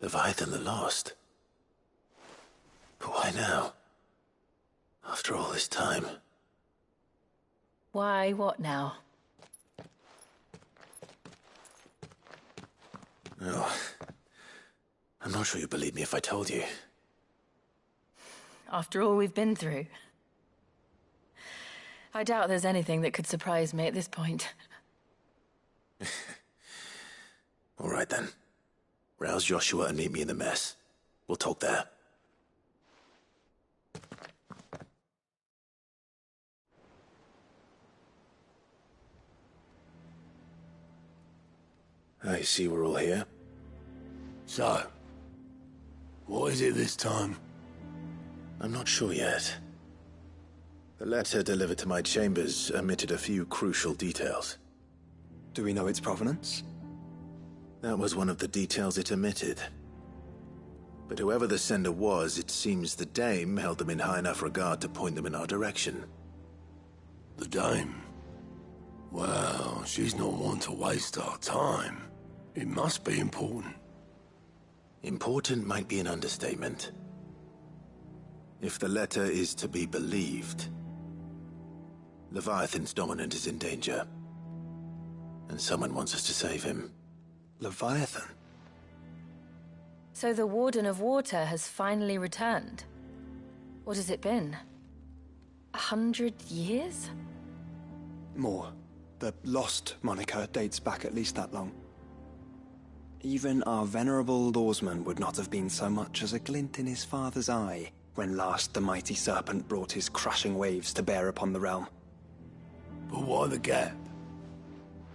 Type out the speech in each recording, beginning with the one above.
Leviathan the Lost. But why now? After all this time. Why, what now? Oh, I'm not sure you'd believe me if I told you. After all we've been through. I doubt there's anything that could surprise me at this point. All right then. Rouse Joshua and meet me in the mess. We'll talk there. I see we're all here. So, what is it this time? I'm not sure yet. The letter delivered to my chambers omitted a few crucial details. Do we know its provenance? That was one of the details it omitted. But whoever the sender was, it seems the Dame held them in high enough regard to point them in our direction. The Dame? Well, she's not one to waste our time. It must be important. Important might be an understatement. If the letter is to be believed, Leviathan's dominant is in danger. And someone wants us to save him. Leviathan? So the Warden of Water has finally returned. What has it been? 100 years? More. The Lost moniker dates back at least that long. Even our venerable lawsman would not have been so much as a glint in his father's eye when last the mighty serpent brought his crushing waves to bear upon the realm. But why the gap?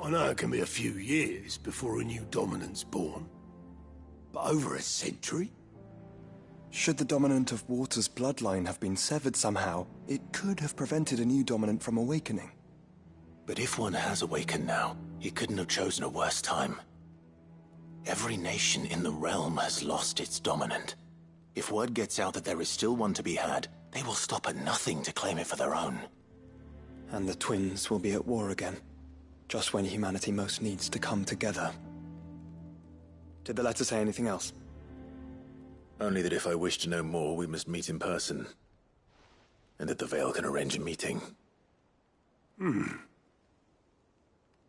I know it can be a few years before a new dominant's born. But over a century? Should the dominant of Water's bloodline have been severed somehow, it could have prevented a new dominant from awakening. But if one has awakened now, he couldn't have chosen a worse time. Every nation in the realm has lost its dominant. If word gets out that there is still one to be had, they will stop at nothing to claim it for their own. And the twins will be at war again, just when humanity most needs to come together. Did the letter say anything else? Only that if I wish to know more, we must meet in person. And that the Veil can arrange a meeting.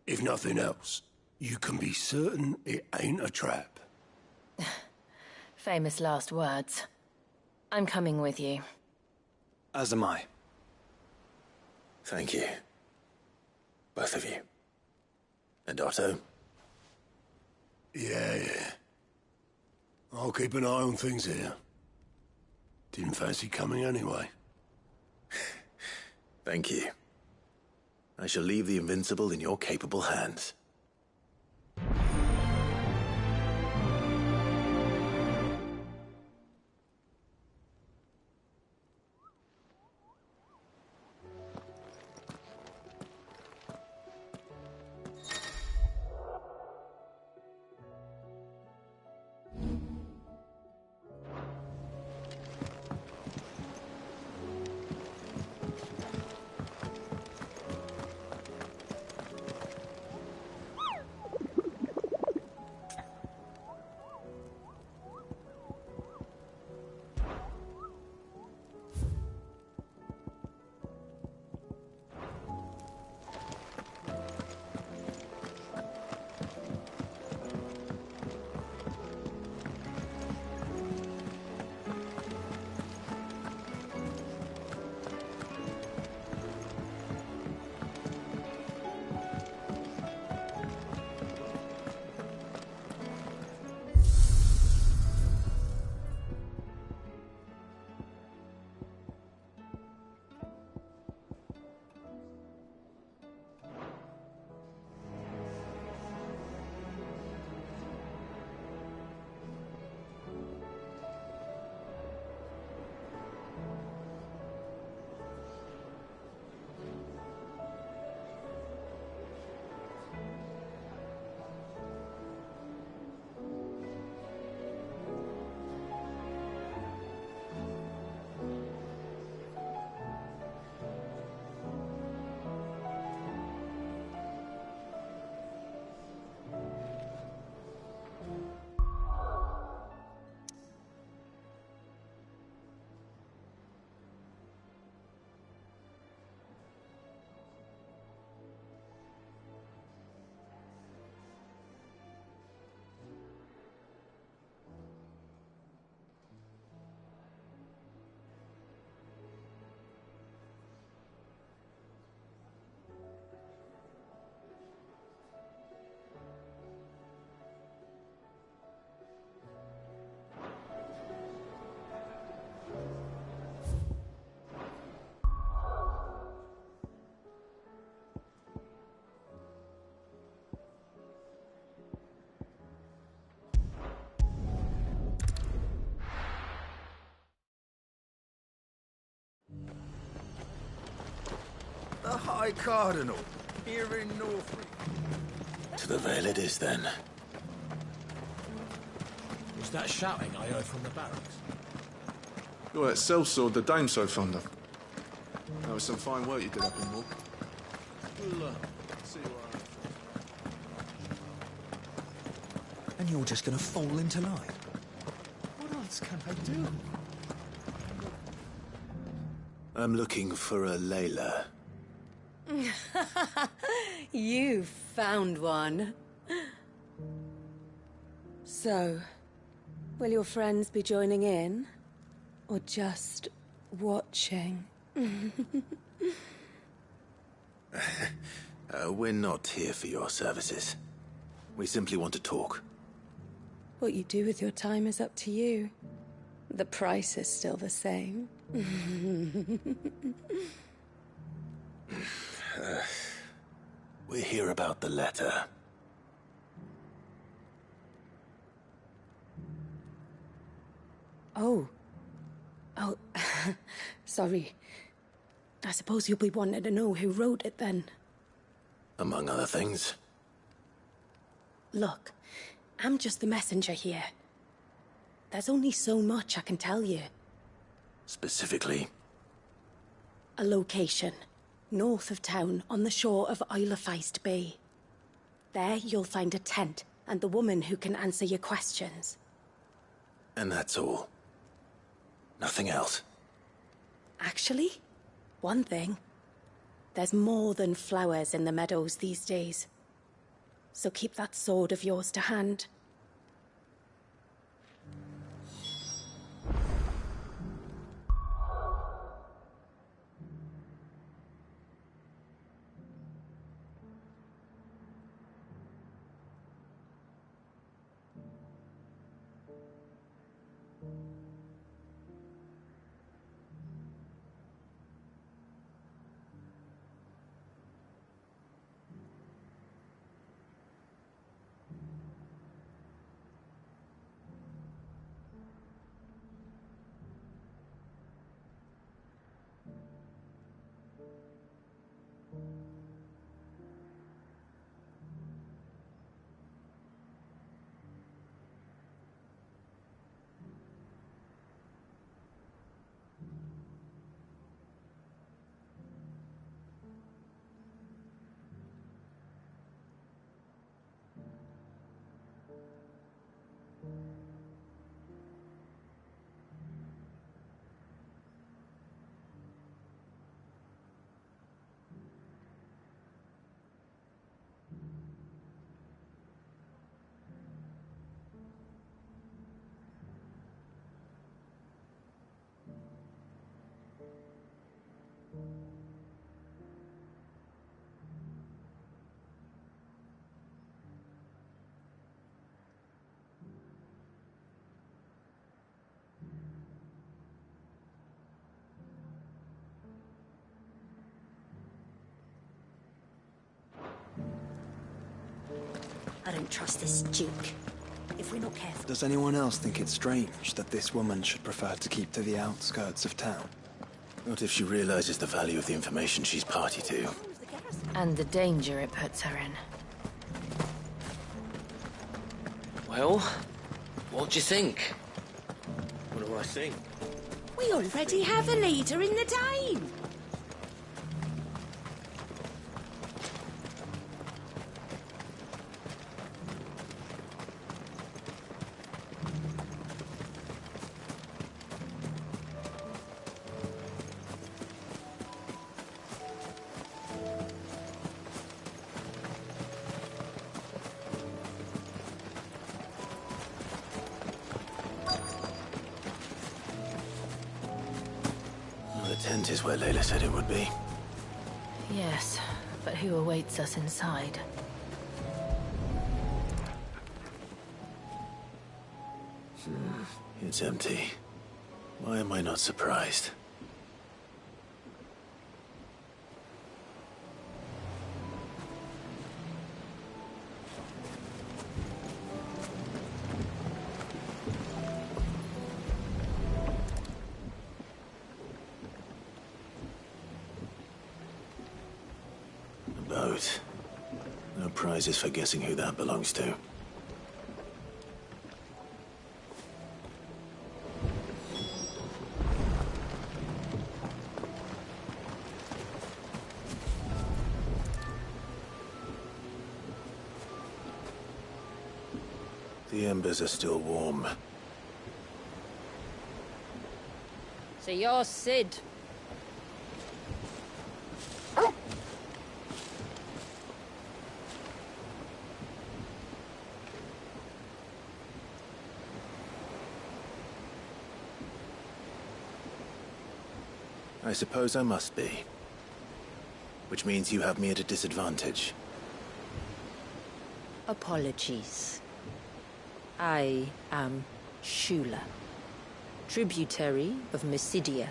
If nothing else, you can be certain it ain't a trap. Famous last words. I'm coming with you. As am I. Thank you. Both of you. And Otto? Yeah. I'll keep an eye on things here. Didn't fancy coming anyway. Thank you. I shall leave the Invincible in your capable hands. High Cardinal, here in Norfolk. To the Vale it is, then. Was that shouting I heard from the barracks? You're that sellsword the dame's so fond of. That was some fine work you did up in Morg. We'll, see you around. And you're just gonna fall into line? What else can I do? I'm looking for a Layla. You found one. So, will your friends be joining in? Or just watching? We're not here for your services. We simply want to talk. What you do with your time is up to you. The price is still the same. We're here about the letter. Oh, sorry. I suppose you'll be wanting to know who wrote it then. Among other things. Look, I'm just the messenger here. There's only so much I can tell you. Specifically? A location, north of town, on the shore of Isle of Feist Bay. There you'll find a tent, and the woman who can answer your questions. And that's all? Nothing else? Actually, one thing. There's more than flowers in the meadows these days. So keep that sword of yours to hand. I don't trust this Duke. If we're not careful... Does anyone else think it's strange that this woman should prefer to keep to the outskirts of town? Not if she realizes the value of the information she's party to. And the danger it puts her in. Well, what do you think? What do I think? We already have a leader in the Dane. The tent is where Layla said it would be. Yes, but who awaits us inside? It's empty. Why am I not surprised? boat. No prizes for guessing who that belongs to. The embers are still warm. So you're Sid. I suppose I must be. Which means you have me at a disadvantage. Apologies. I am Shula, tributary of Mysidia,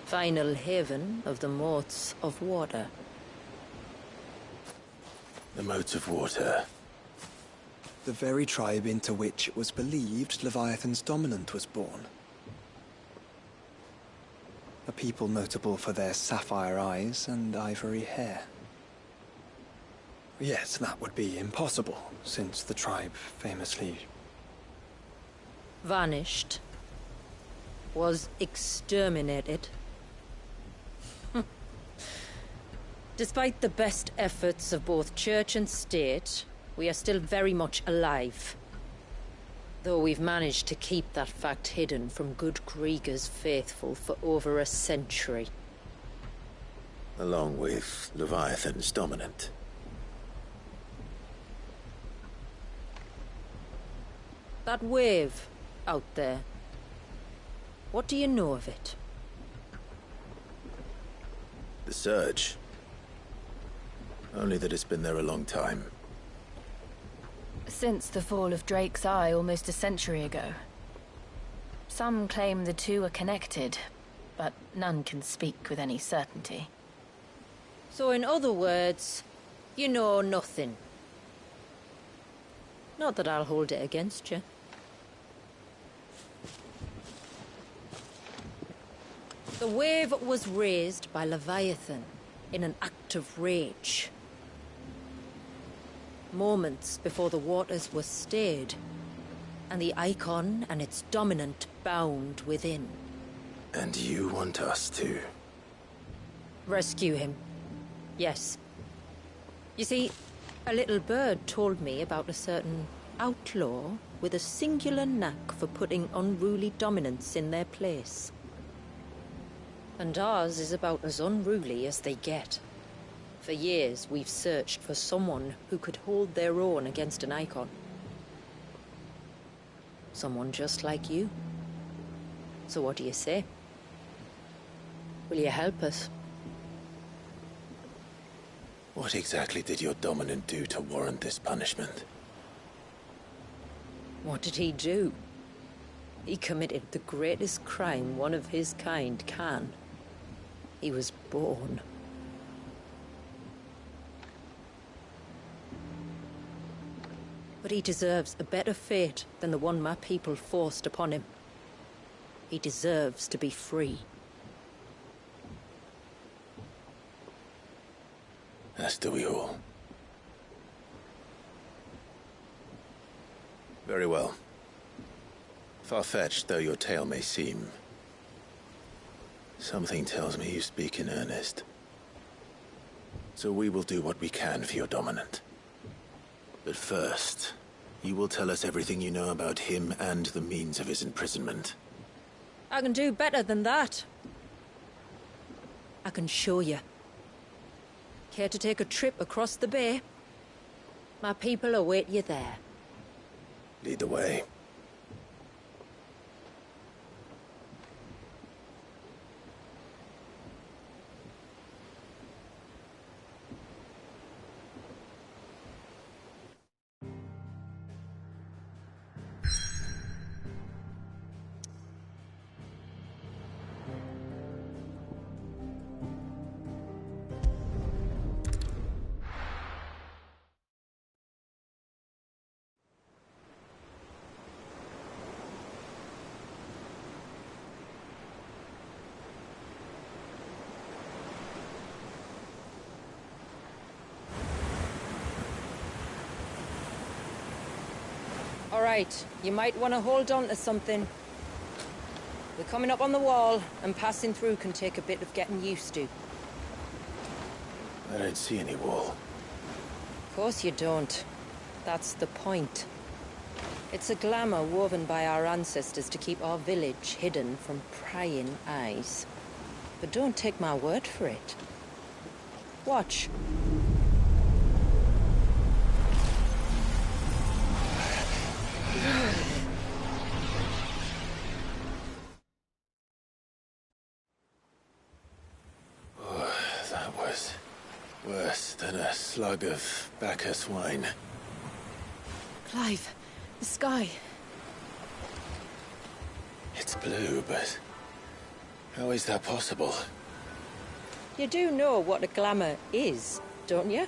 final haven of the Moats of Water. The Moats of Water. The very tribe into which it was believed Leviathan's dominant was born. A people notable for their sapphire eyes and ivory hair. Yes, that would be impossible, since the tribe famously... vanished. Was exterminated. Despite the best efforts of both church and state, we are still very much alive. Though we've managed to keep that fact hidden from good Krieger's faithful for over a century. Along with Leviathan's dominant. That wave out there. What do you know of it? The Surge. Only that it's been there a long time. Since the fall of Drake's Eye almost a century ago. Some claim the two are connected, but none can speak with any certainty. So in other words, you know nothing. Not that I'll hold it against you. The wave was raised by Leviathan in an act of rage. Moments before the waters were stayed, and the icon and its dominant bound within. And you want us to... rescue him. Yes. You see, a little bird told me about a certain outlaw with a singular knack for putting unruly dominants in their place. And ours is about as unruly as they get. For years, we've searched for someone who could hold their own against an icon. Someone just like you. So what do you say? Will you help us? What exactly did your dominant do to warrant this punishment? What did he do? He committed the greatest crime one of his kind can. He was born. But he deserves a better fate than the one my people forced upon him. He deserves to be free. As do we all. Very well. Far-fetched though your tale may seem, something tells me you speak in earnest. So we will do what we can for your dominant. But first, you will tell us everything you know about him and the means of his imprisonment. I can do better than that. I can show you. Care to take a trip across the bay? My people await you there. Lead the way. right. You might want to hold on to something. We're coming up on the wall, and passing through can take a bit of getting used to. I don't see any wall. Of course you don't. That's the point. It's a glamour woven by our ancestors to keep our village hidden from prying eyes. But don't take my word for it. Watch. Oh, that was worse than a slug of Bacchus wine. Clive, the sky. It's blue, but how is that possible? You do know what a glamour is, don't you?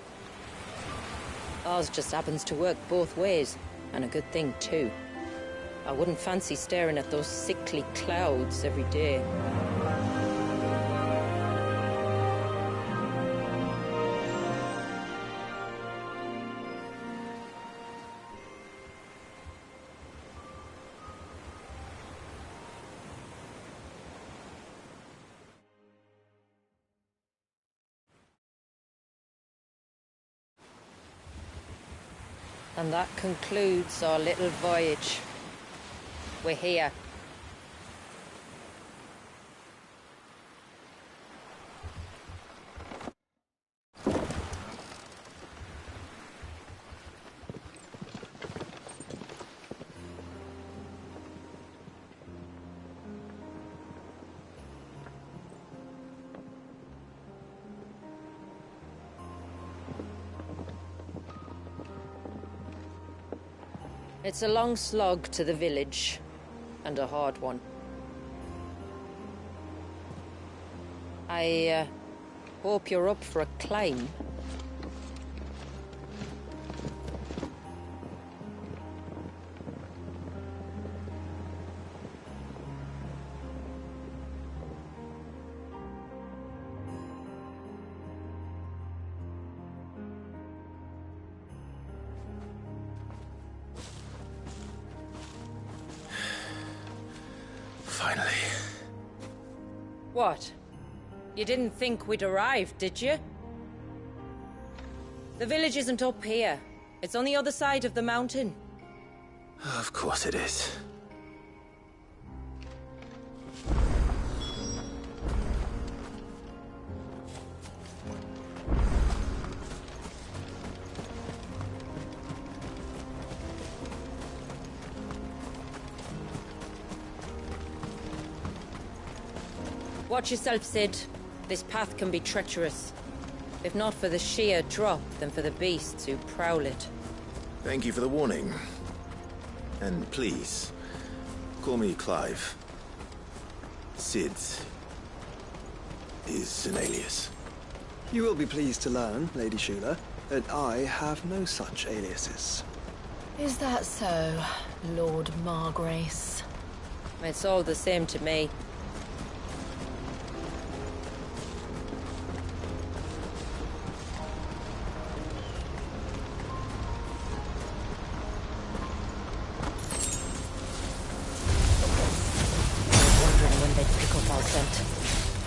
Ours just happens to work both ways, and a good thing too. I wouldn't fancy staring at those sickly clouds every day. And that concludes our little voyage. We're here. It's a long slog to the village, and a hard one. I hope you're up for a climb. Finally. What? You didn't think we'd arrived, did you? The village isn't up here. It's on the other side of the mountain. Of course it is. Watch yourself, Sid. This path can be treacherous. If not for the sheer drop, then for the beasts who prowl it. Thank you for the warning. And please, call me Clive. Sid is an alias. You will be pleased to learn, Lady Shula, that I have no such aliases. Is that so, Lord Margrace? It's all the same to me.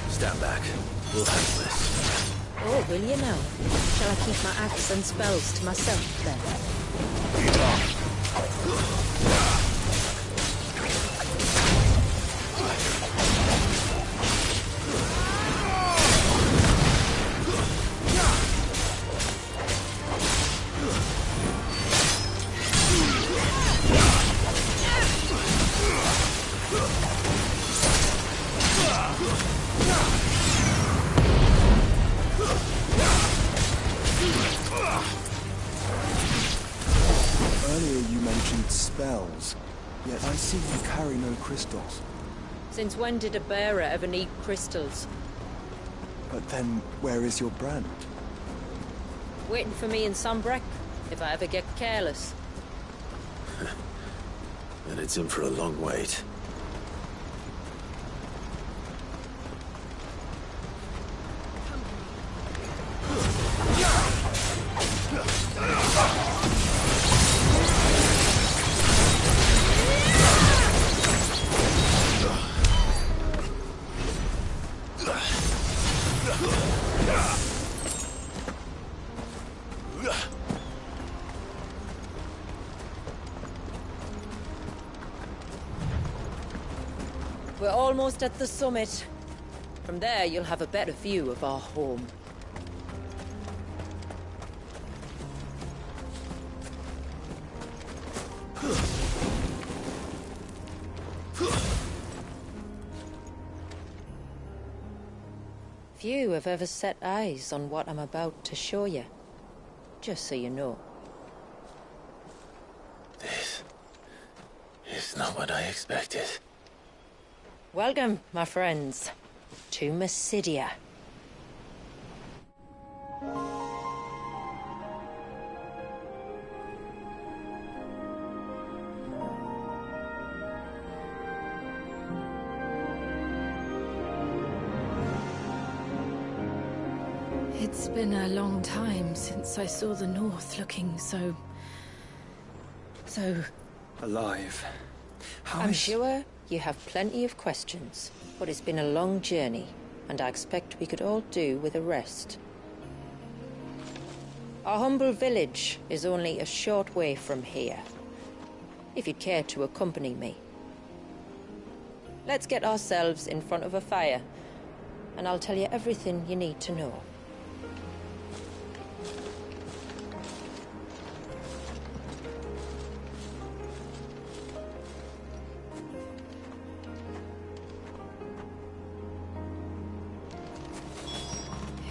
Stand back. We'll handle this. Oh, will you now? Shall I keep my axe and spells to myself, then? Earlier you mentioned spells, yet I see you carry no crystals. Since when did a bearer ever need crystals? But then, where is your brand? Waiting for me in Sunbreck, if I ever get careless. Then it's in for a long wait. We're almost at the summit. From there, you'll have a better view of our home. Few have ever set eyes on what I'm about to show you. Just so you know. This is not what I expected. Welcome, my friends, to Mysidia. It's been a long time since I saw the North looking so... alive. I'm sure you have plenty of questions, but it's been a long journey, and I expect we could all do with a rest. Our humble village is only a short way from here, if you'd care to accompany me. Let's get ourselves in front of a fire, and I'll tell you everything you need to know.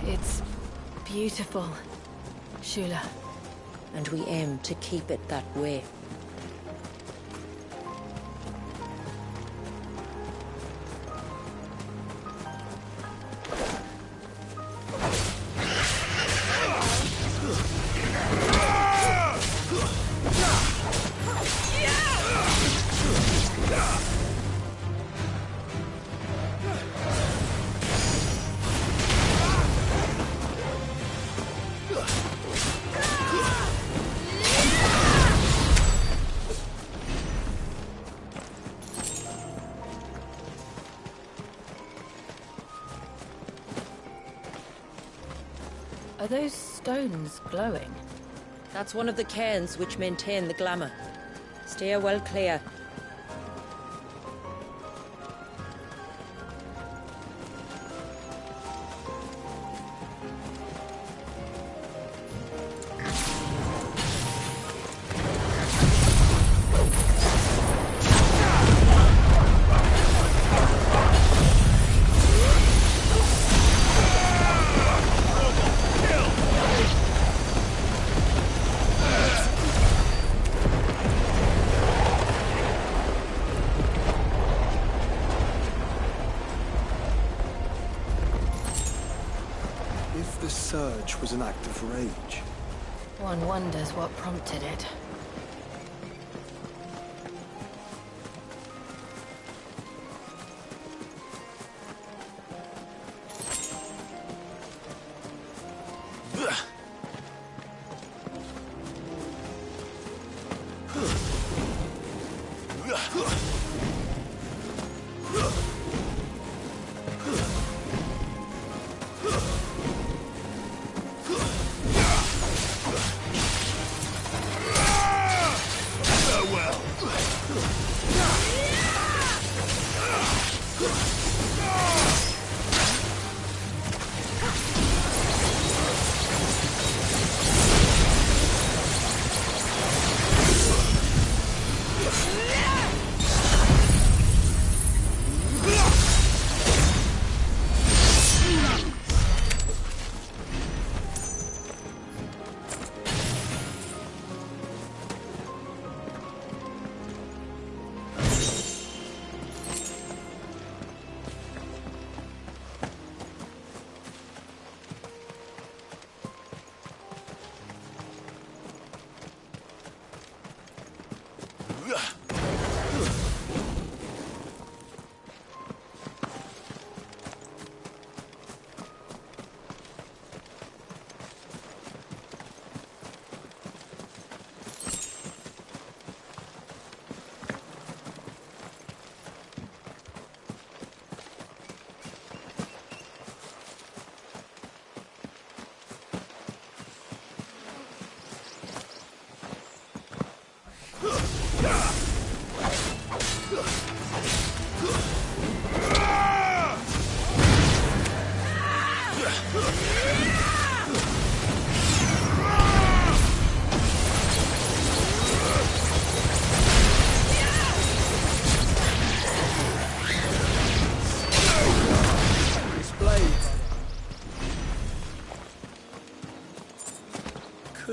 It's beautiful, Shula. And we aim to keep it that way. Are those stones glowing? That's one of the cairns which maintain the glamour. Steer well clear. The surge was an act of rage. One wonders what prompted it.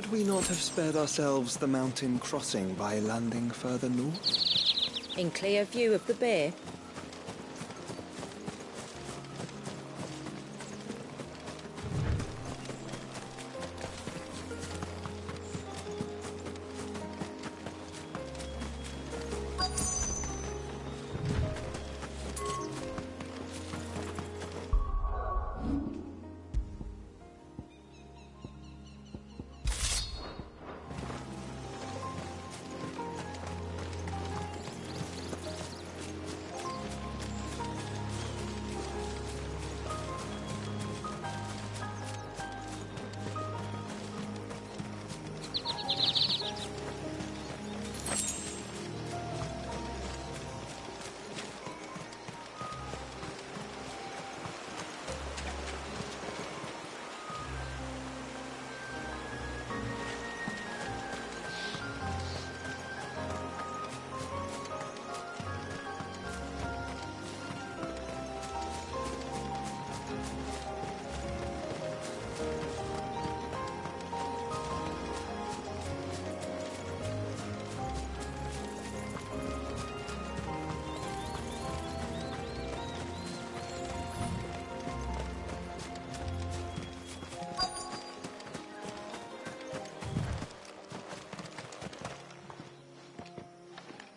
Could we not have spared ourselves the mountain crossing by landing further north? In clear view of the bay?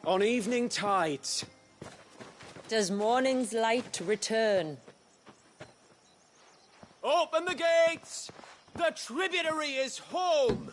On evening tides. Does morning's light return? Open the gates! The tributary is home!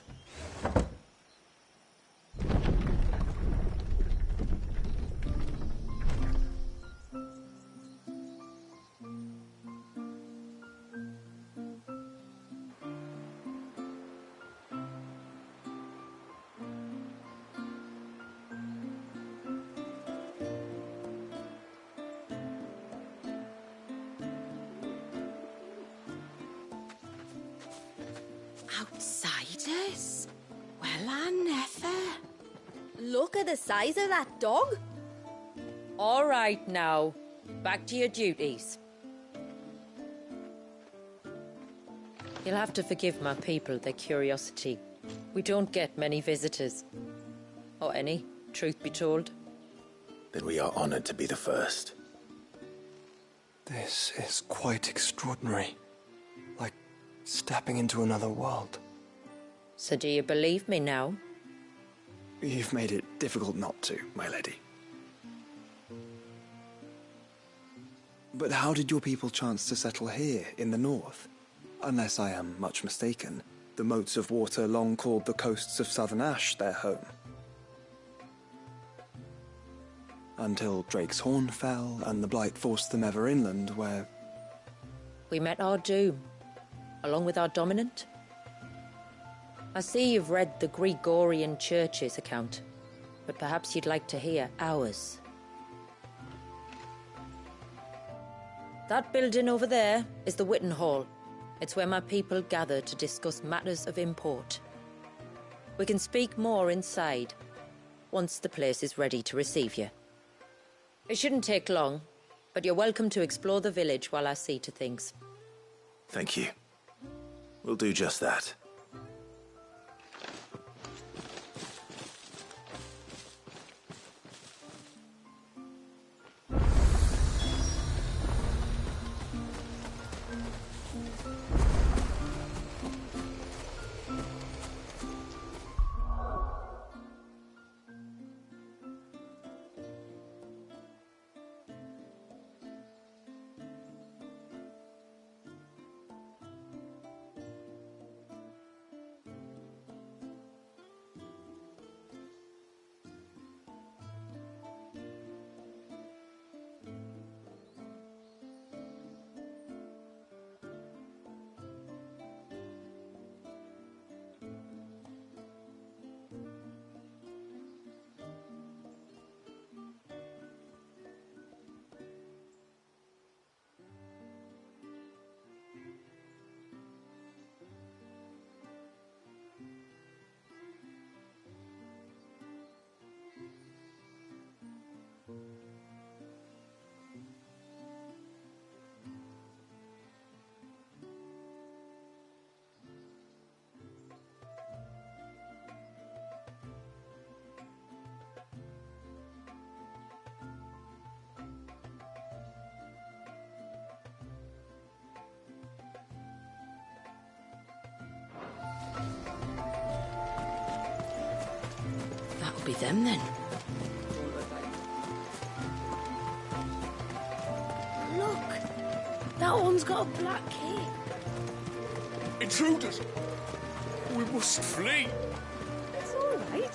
Outsiders? Well, I never. Look at the size of that dog. All right now, back to your duties. You'll have to forgive my people their curiosity. We don't get many visitors. Or any, truth be told. Then we are honored to be the first. This is quite extraordinary. Like stepping into another world. So do you believe me now? You've made it difficult not to, my lady. But how did your people chance to settle here in the north? Unless I am much mistaken, the moats of water long called the coasts of southern Ash their home. Until Drake's Horn fell and the Blight forced them ever inland, where... We met our doom, along with our dominant. I see you've read the Gregorian Church's account, but perhaps you'd like to hear ours. That building over there is the Witten Hall. It's where my people gather to discuss matters of import. We can speak more inside, once the place is ready to receive you. It shouldn't take long, but you're welcome to explore the village while I see to things. Thank you. We'll do just that. Could be them then. Look! That one's got a black cape. Intruders! We must flee! It's all right.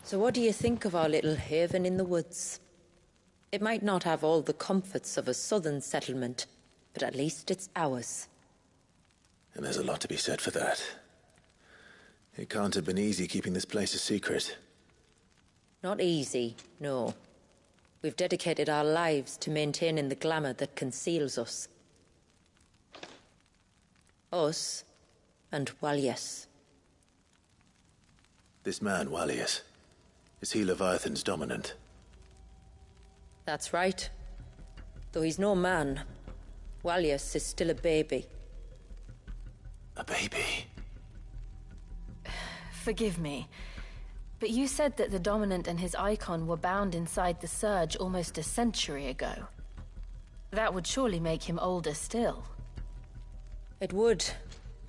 So what do you think of our little haven in the woods? It might not have all the comforts of a southern settlement, but at least it's ours. And there's a lot to be said for that. It can't have been easy keeping this place a secret. Not easy, no. We've dedicated our lives to maintaining the glamour that conceals us. Us and Walyas. This man, Walyas, is he Leviathan's dominant? That's right. Though he's no man, Walyas is still a baby. A baby? Forgive me, but you said that the Dominant and his icon were bound inside the Surge almost a century ago. That would surely make him older still. It would,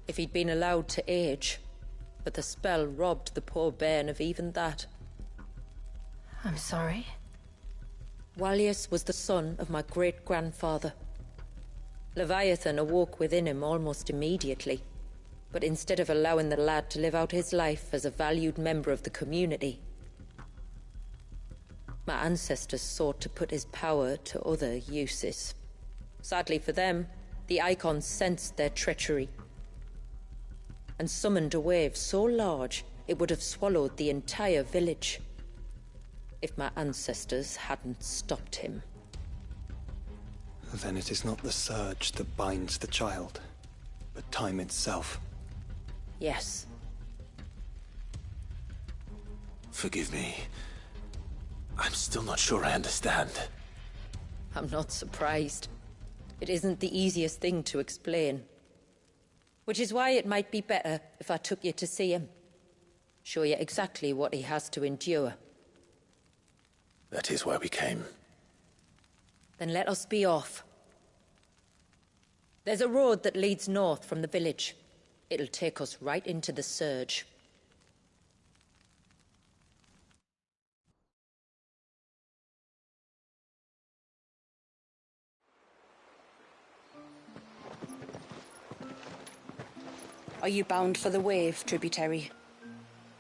if he'd been allowed to age. But the spell robbed the poor bairn of even that. I'm sorry? Walyas was the son of my great-grandfather. Leviathan awoke within him almost immediately. But instead of allowing the lad to live out his life as a valued member of the community, my ancestors sought to put his power to other uses. Sadly for them, the icons sensed their treachery and summoned a wave so large it would have swallowed the entire village if my ancestors hadn't stopped him. Then it is not the surge that binds the child, but time itself. Yes. Forgive me. I'm still not sure I understand. I'm not surprised. It isn't the easiest thing to explain. Which is why it might be better if I took you to see him. Show you exactly what he has to endure. That is why we came. Then let us be off. There's a road that leads north from the village. It'll take us right into the Surge. Are you bound for the Wave, tributary?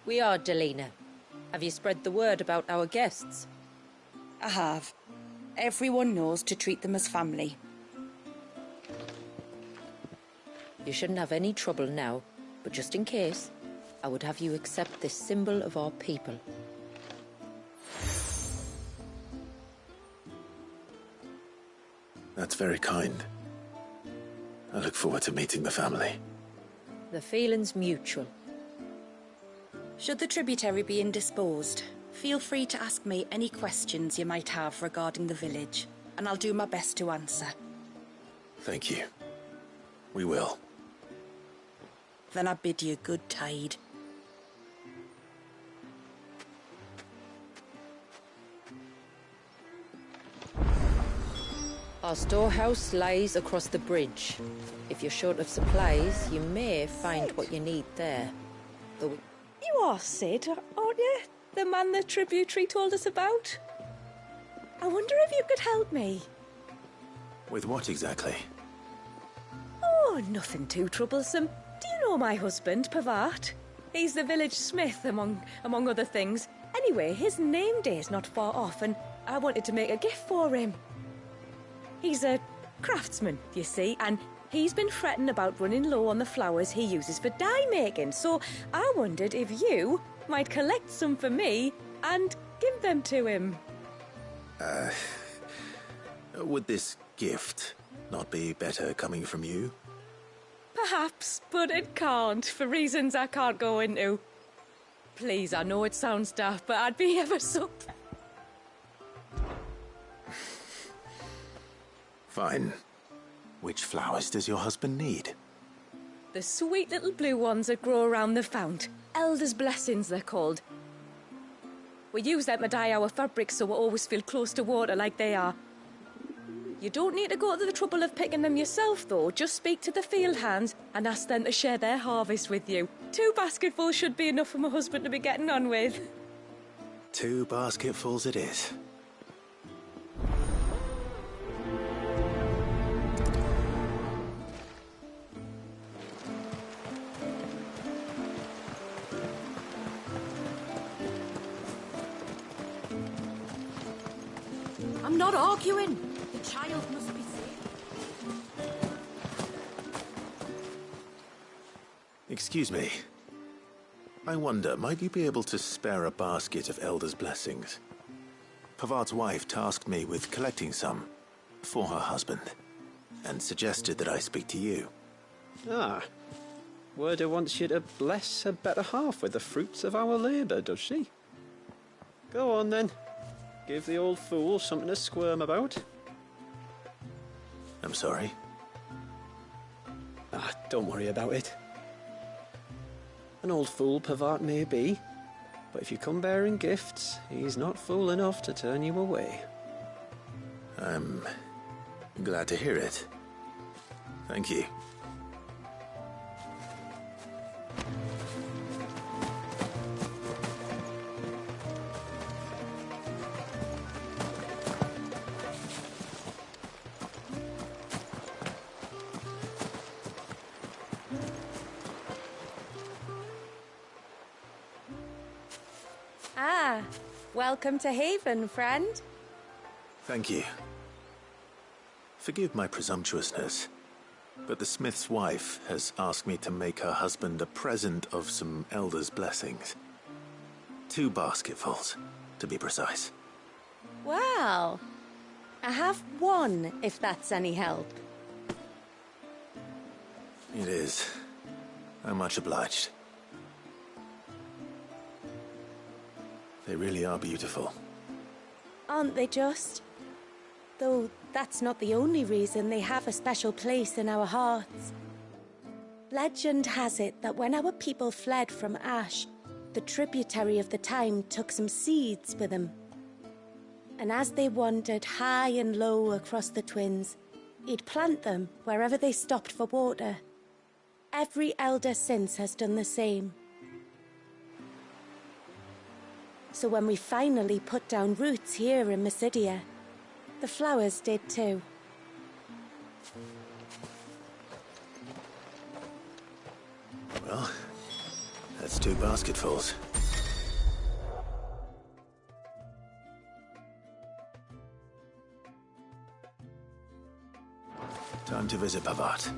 We are, Delina. Have you spread the word about our guests? I have. Everyone knows to treat them as family. You shouldn't have any trouble now, but just in case, I would have you accept this symbol of our people. That's very kind. I look forward to meeting the family. The feeling's mutual. Should the tributary be indisposed, feel free to ask me any questions you might have regarding the village, and I'll do my best to answer. Thank you. We will. Then I bid you good tide. Our storehouse lies across the bridge. If you're short of supplies, you may find what you need there. Though You are Sid, aren't you? The man the tributary told us about? I wonder if you could help me. With what exactly? Oh, nothing too troublesome. Do you know my husband, Pavat? He's the village smith, among other things. Anyway, his name day's not far off, and I wanted to make a gift for him. He's a craftsman, you see, and he's been fretting about running low on the flowers he uses for dye making, so I wondered if you might collect some for me and give them to him. Would this gift not be better coming from you? Perhaps, but it can't, for reasons I can't go into. Please, I know it sounds daft, but I'd be ever so... Fine. Which flowers does your husband need? The sweet little blue ones that grow around the fount. Elder's blessings, they're called. We use them to dye our fabrics so we always feel close to water like they are. You don't need to go to the trouble of picking them yourself, though. Just speak to the field hands and ask them to share their harvest with you. 2 basketfuls should be enough for my husband to be getting on with. 2 basketfuls it is. I'm not arguing. The child must be saved. Excuse me. I wonder, might you be able to spare a basket of Elder's blessings? Pavart's wife tasked me with collecting some for her husband, and suggested that I speak to you. Ah. Werda wants you to bless her better half with the fruits of our labour, does she? Go on then. Give the old fool something to squirm about. I'm sorry. Ah, don't worry about it. An old fool Pavart may be, but if you come bearing gifts, he's not fool enough to turn you away. I'm glad to hear it. Thank you. Ah, welcome to Haven, friend. Thank you. Forgive my presumptuousness, but the smith's wife has asked me to make her husband a present of some Elder's blessings. 2 basketfuls, to be precise. Well, I have 1, if that's any help. It is. I'm much obliged. They really are beautiful. Aren't they just? Though that's not the only reason they have a special place in our hearts. Legend has it that when our people fled from Ash, the tributary of the time took some seeds with them. And as they wandered high and low across the Twins, he'd plant them wherever they stopped for water. Every elder since has done the same. So when we finally put down roots here in Mysidia, the flowers did too. Well, that's 2 basketfuls. Time to visit Pavart.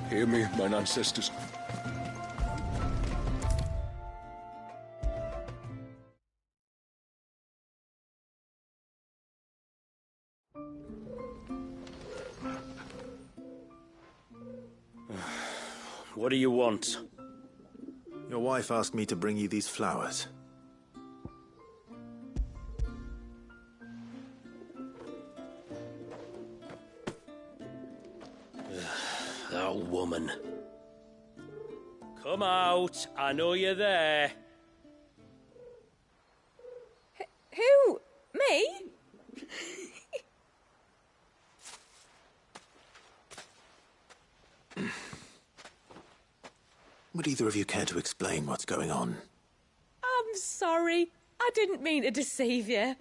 Hear me, mine ancestors. What do you want? Your wife asked me to bring you these flowers. That woman. Come out. I know you're there. Who? Me? Would either of you care to explain what's going on? I'm sorry. I didn't mean to deceive you.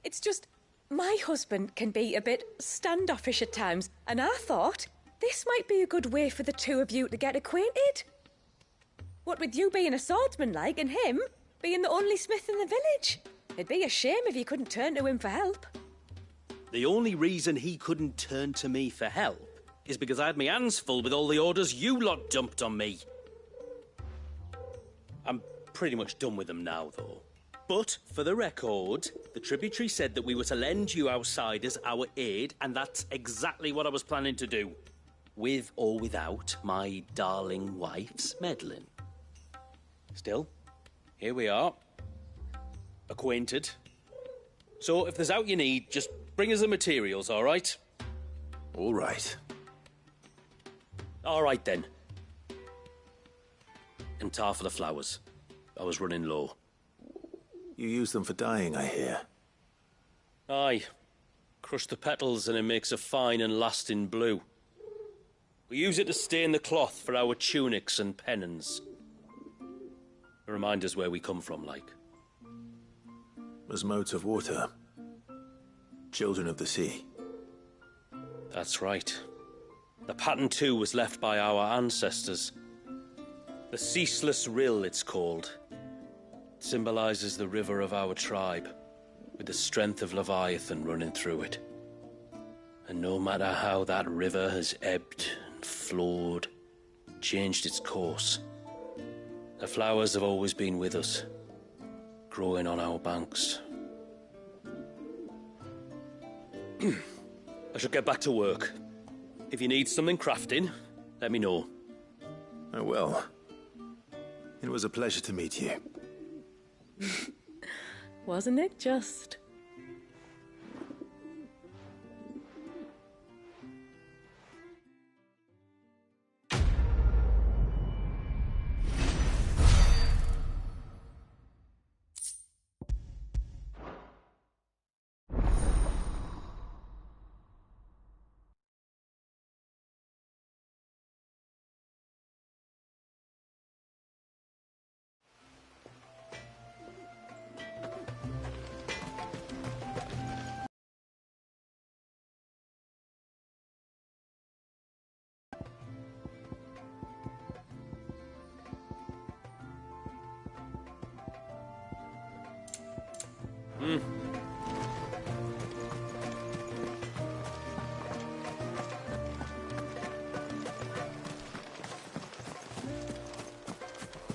It's just, my husband can be a bit standoffish at times, and I thought this might be a good way for the 2 of you to get acquainted. What with you being a swordsman like and him being the only smith in the village? It'd be a shame if you couldn't turn to him for help. The only reason he couldn't turn to me for help is because I had my hands full with all the orders you lot dumped on me. I'm pretty much done with them now, though. But, for the record, the tributary said that we were to lend you outsiders our aid, and that's exactly what I was planning to do. With or without my darling wife's meddling. Still, here we are. Acquainted. So, if there's out you need, just bring us the materials, all right? All right. All right, then. And tar for the flowers. I was running low. You use them for dyeing, I hear. Aye. Crush the petals and it makes a fine and lasting blue. We use it to stain the cloth for our tunics and pennons. Remind us where we come from, like. As modes of water. Children of the sea. That's right. The pattern too was left by our ancestors. The Ceaseless Rill, it's called. It symbolizes the river of our tribe, with the strength of Leviathan running through it. And no matter how that river has ebbed and flowed, changed its course, the flowers have always been with us, growing on our banks. I should get back to work. If you need something crafting, let me know. I will. It was a pleasure to meet you. Wasn't it just?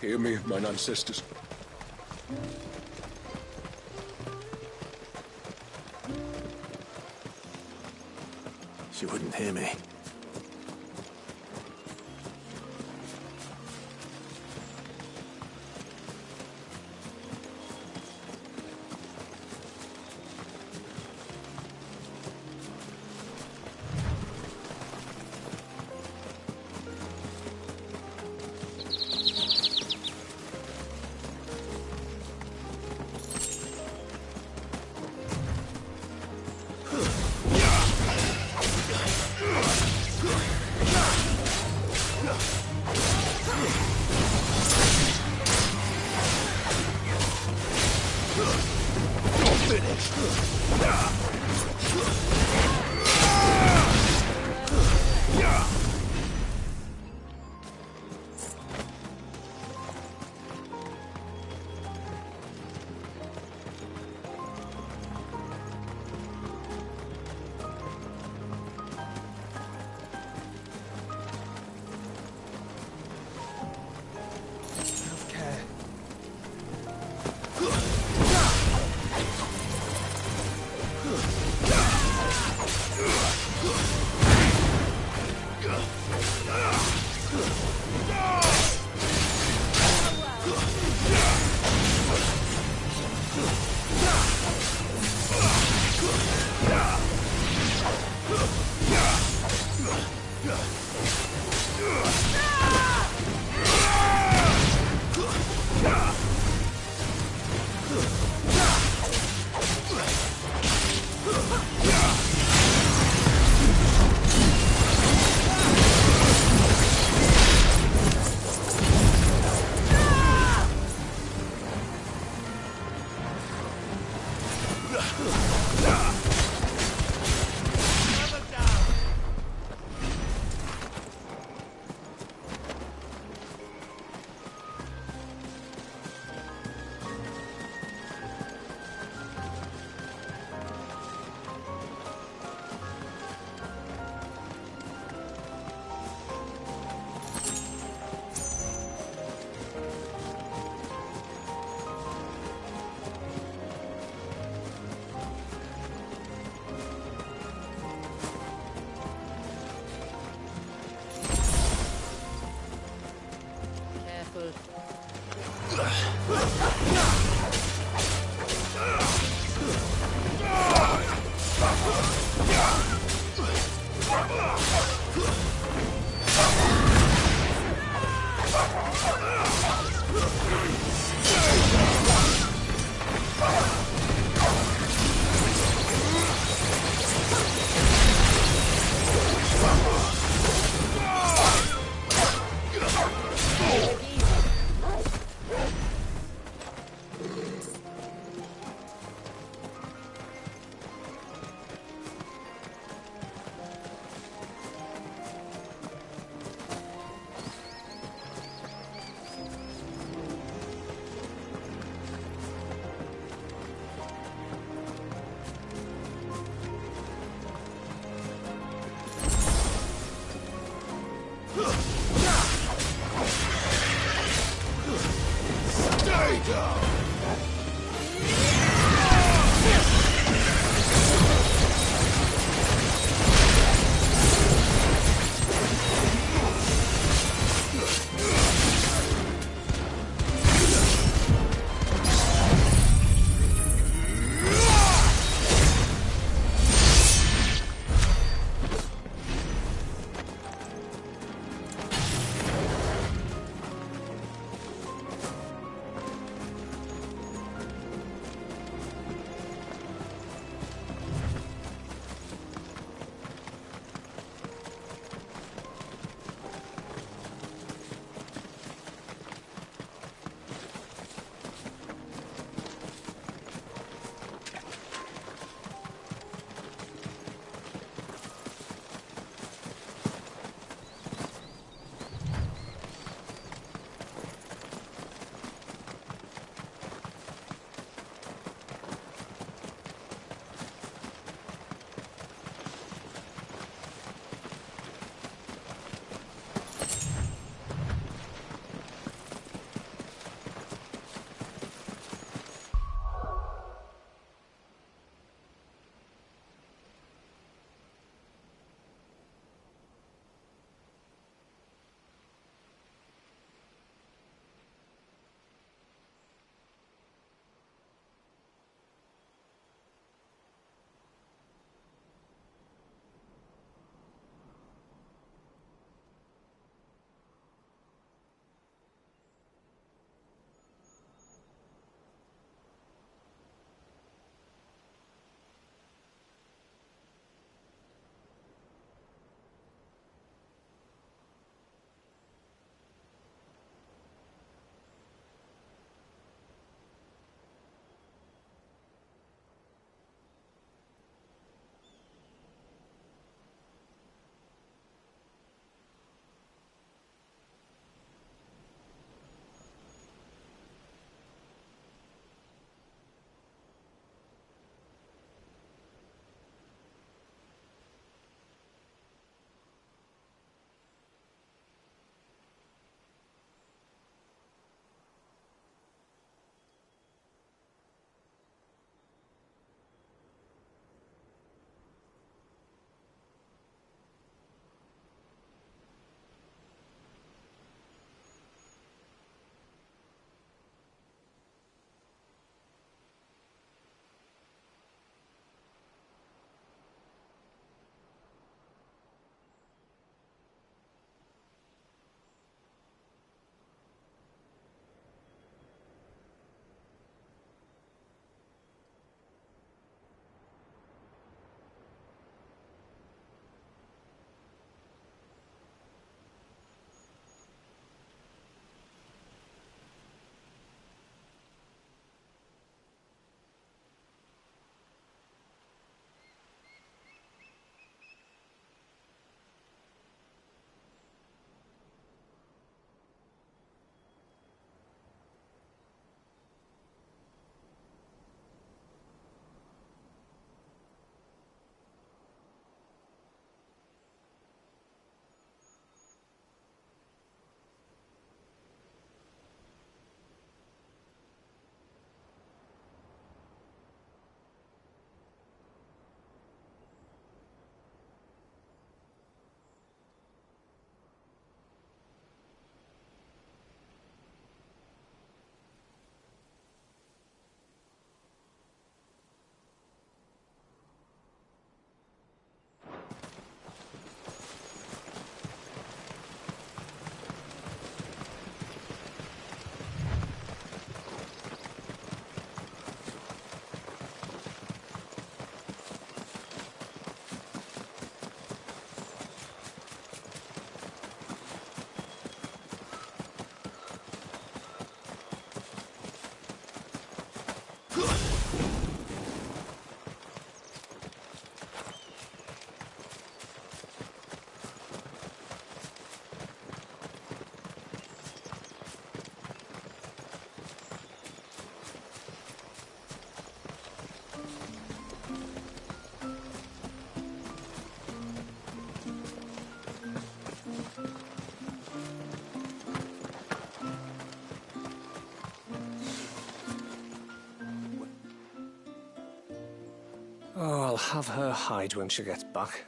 Hear me, mine ancestors. She wouldn't hear me. Oh, I'll have her hide when she gets back.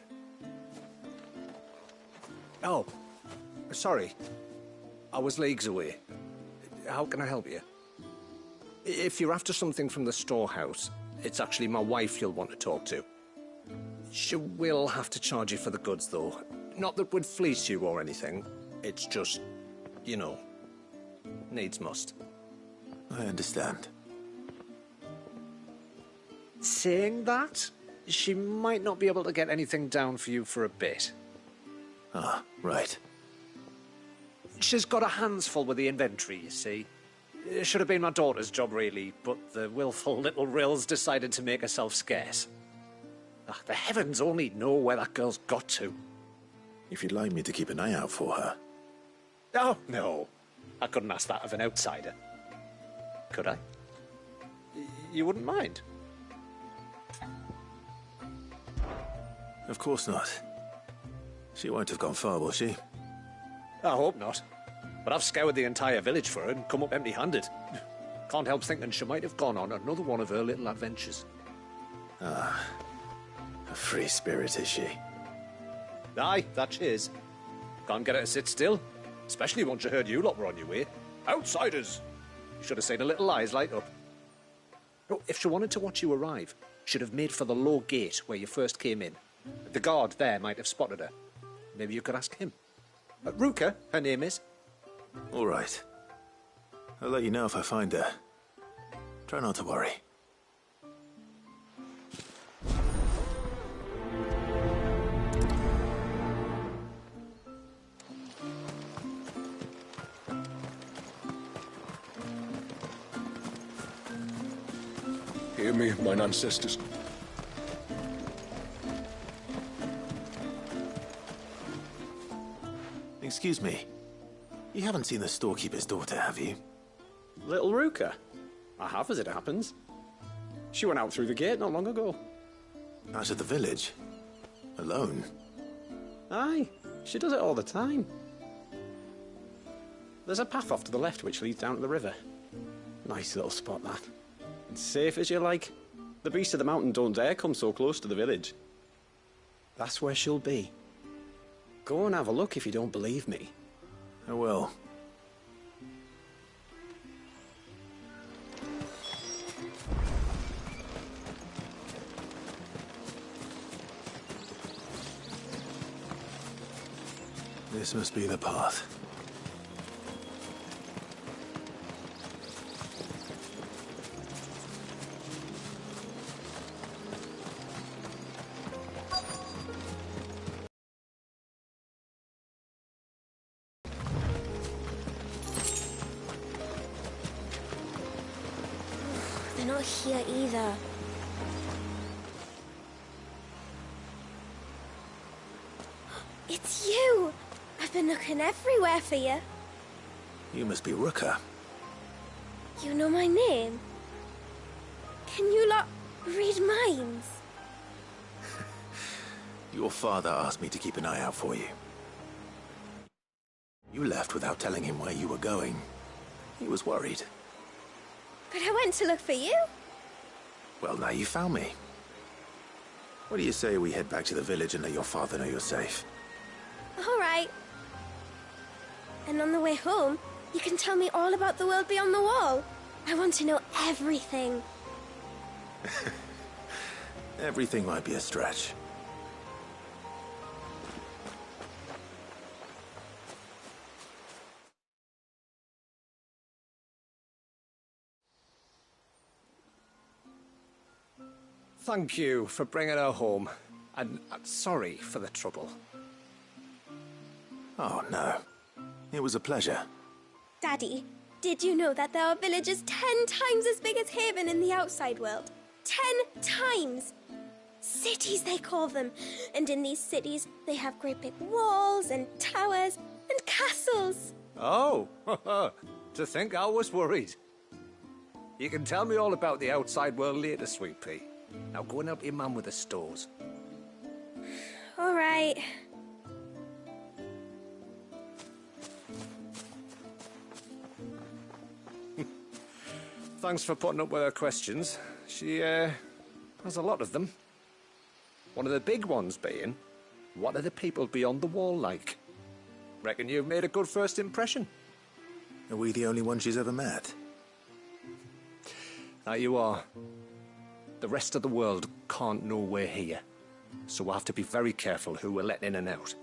Oh, sorry. I was leagues away. How can I help you? If you're after something from the storehouse, it's actually my wife you'll want to talk to. She will have to charge you for the goods, though. Not that we'd fleece you or anything. It's just, you know, needs must. I understand. Saying that, she might not be able to get anything down for you for a bit. Ah, right. She's got her hands full with the inventory, you see. It should have been my daughter's job, really, but the willful little Rills decided to make herself scarce. The heavens only know where that girl's got to. If you'd like me to keep an eye out for her. Oh, no. I couldn't ask that of an outsider. Could I? You wouldn't mind? Of course not. She won't have gone far, will she? I hope not. But I've scoured the entire village for her and come up empty-handed. Can't help thinking she might have gone on another one of her little adventures. Ah, a free spirit, is she? Aye, that she is. Can't get her to sit still. Especially once she heard you lot were on your way. Outsiders! You should have seen her little eyes light up. Oh, if she wanted to watch you arrive, she'd have made for the low gate where you first came in. The guard there might have spotted her. Maybe you could ask him. Ruka, her name is. All right. I'll let you know if I find her. Try not to worry. Hear me, mine ancestors. Excuse me. You haven't seen the storekeeper's daughter, have you? Little Ruka? I have, as it happens. She went out through the gate not long ago. Out of the village? Alone? Aye, she does it all the time. There's a path off to the left which leads down to the river. Nice little spot, that. It's safe as you like. The beasts of the mountain don't dare come so close to the village. That's where she'll be. Go and have a look if you don't believe me. I will. This must be the path. They're not here either. It's you! I've been looking everywhere for you. You must be Ruka. You know my name? Can you lot read minds? Your father asked me to keep an eye out for you. You left without telling him where you were going. He was worried. But I went to look for you. Well, now you found me. What do you say we head back to the village and let your father know you're safe? All right. And on the way home, you can tell me all about the world beyond the wall. I want to know everything. Everything might be a stretch. Thank you for bringing her home. And sorry for the trouble. Oh, no. It was a pleasure. Daddy, did you know that there are villages 10 times as big as Haven in the outside world? 10 times! Cities, they call them. And in these cities, they have great big walls and towers and castles. Oh, to think I was worried. You can tell me all about the outside world later, Sweet Pea. Now go and help your mum with the stores. All right. Thanks for putting up with her questions. She, has a lot of them. One of the big ones being, what are the people beyond the wall like? Reckon you've made a good first impression. Are we the only ones she's ever met? That you are. The rest of the world can't know we're here, so we'll have to be very careful who we're letting in and out.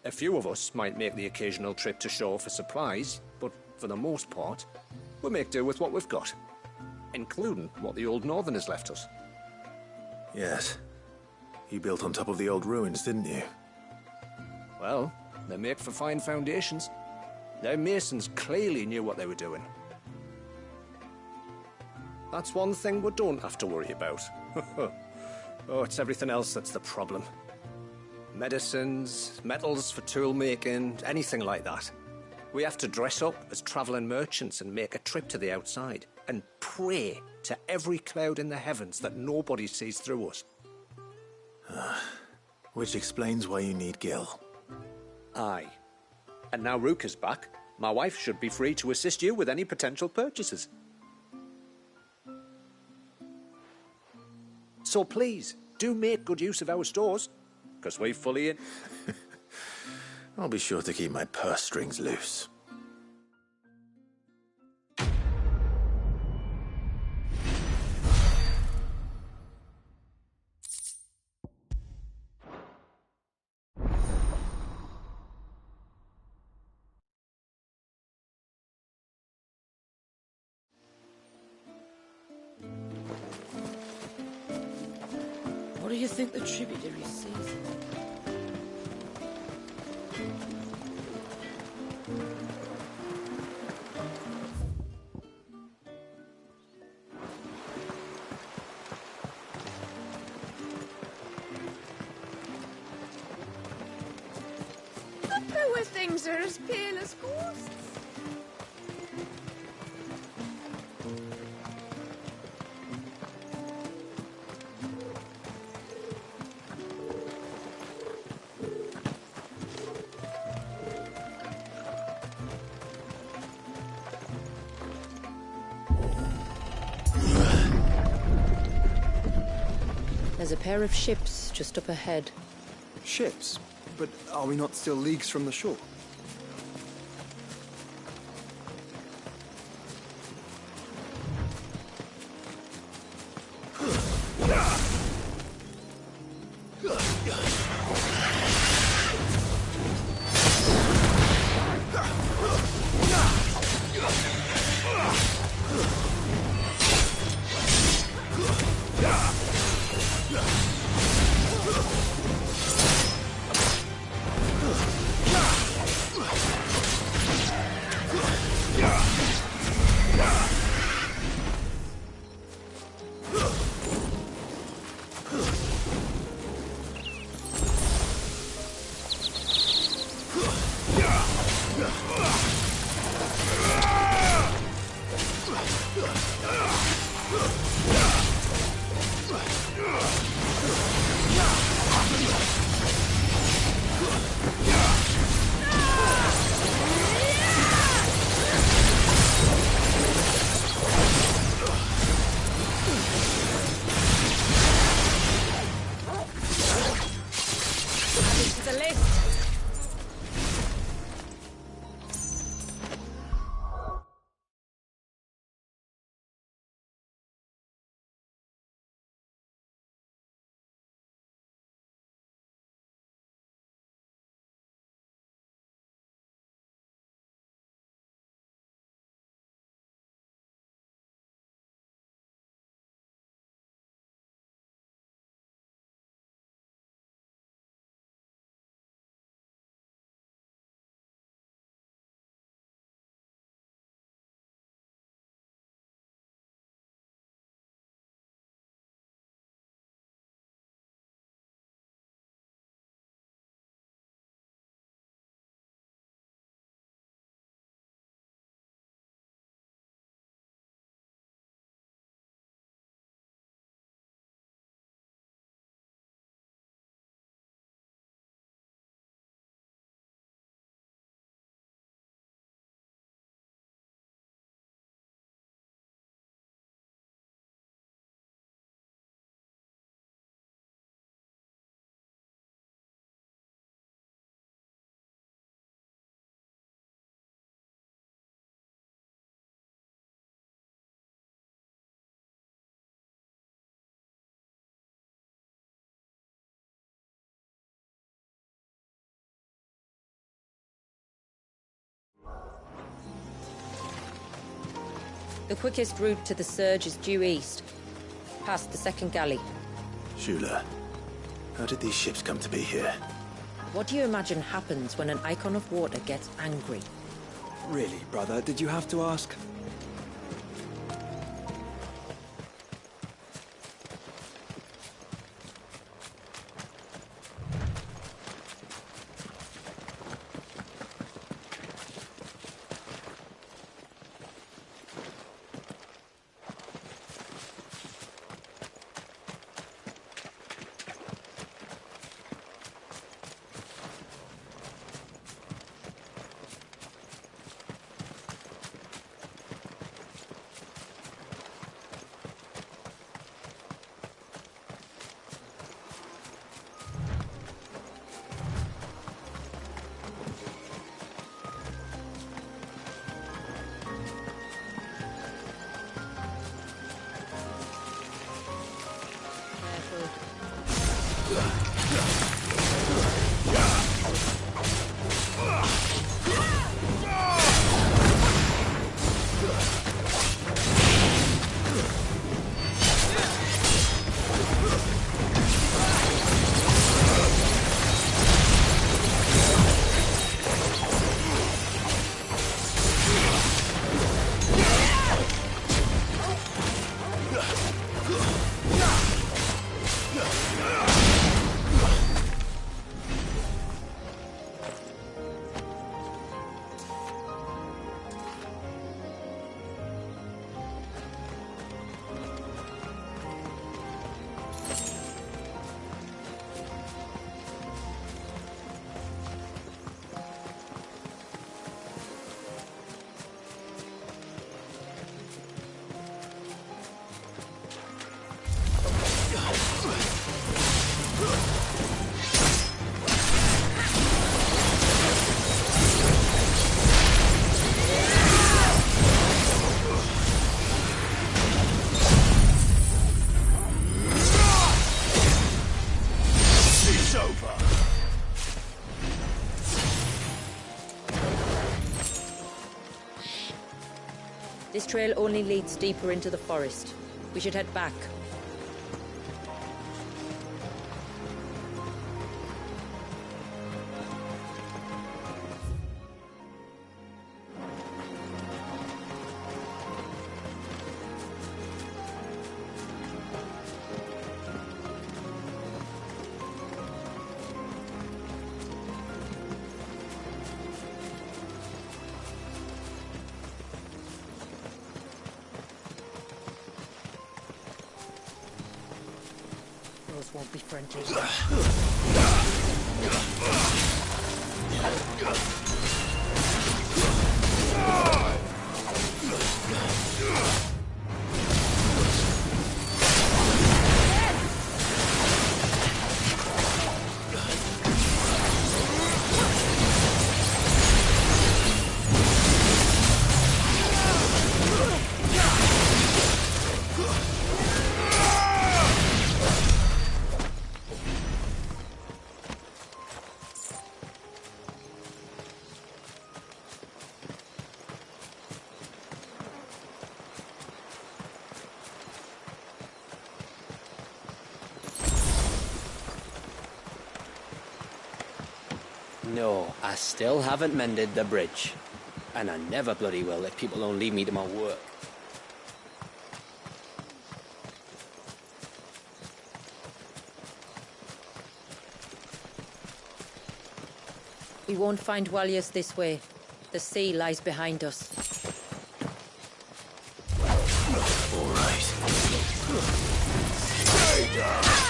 A few of us might make the occasional trip to shore for supplies, but for the most part, we'll make do with what we've got, including what the old Northerners left us. Yes. You built on top of the old ruins, didn't you? Well, they make for fine foundations. Their masons clearly knew what they were doing. That's one thing we don't have to worry about. Oh, it's everything else that's the problem. Medicines, metals for tool making, anything like that. We have to dress up as travelling merchants and make a trip to the outside and pray to every cloud in the heavens that nobody sees through us. Which explains why you need Gil. Aye. And now Rook is back, my wife should be free to assist you with any potential purchases. So please, do make good use of our stores, because we're fully in. I'll be sure to keep my purse strings loose. What do you think the tributary sees? The poor things are as pale as ghosts. There's a pair of ships just up ahead. Ships? But are we not still leagues from the shore? The quickest route to the surge is due east, past the second galley. Shula, how did these ships come to be here? What do you imagine happens when an icon of water gets angry? Really, brother, did you have to ask? This trail only leads deeper into the forest. We should head back. Those won't be friendly. No, I still haven't mended the bridge. And I never bloody will if people don't leave me to my work. We won't find Walius this way. The sea lies behind us. All right. Stay down.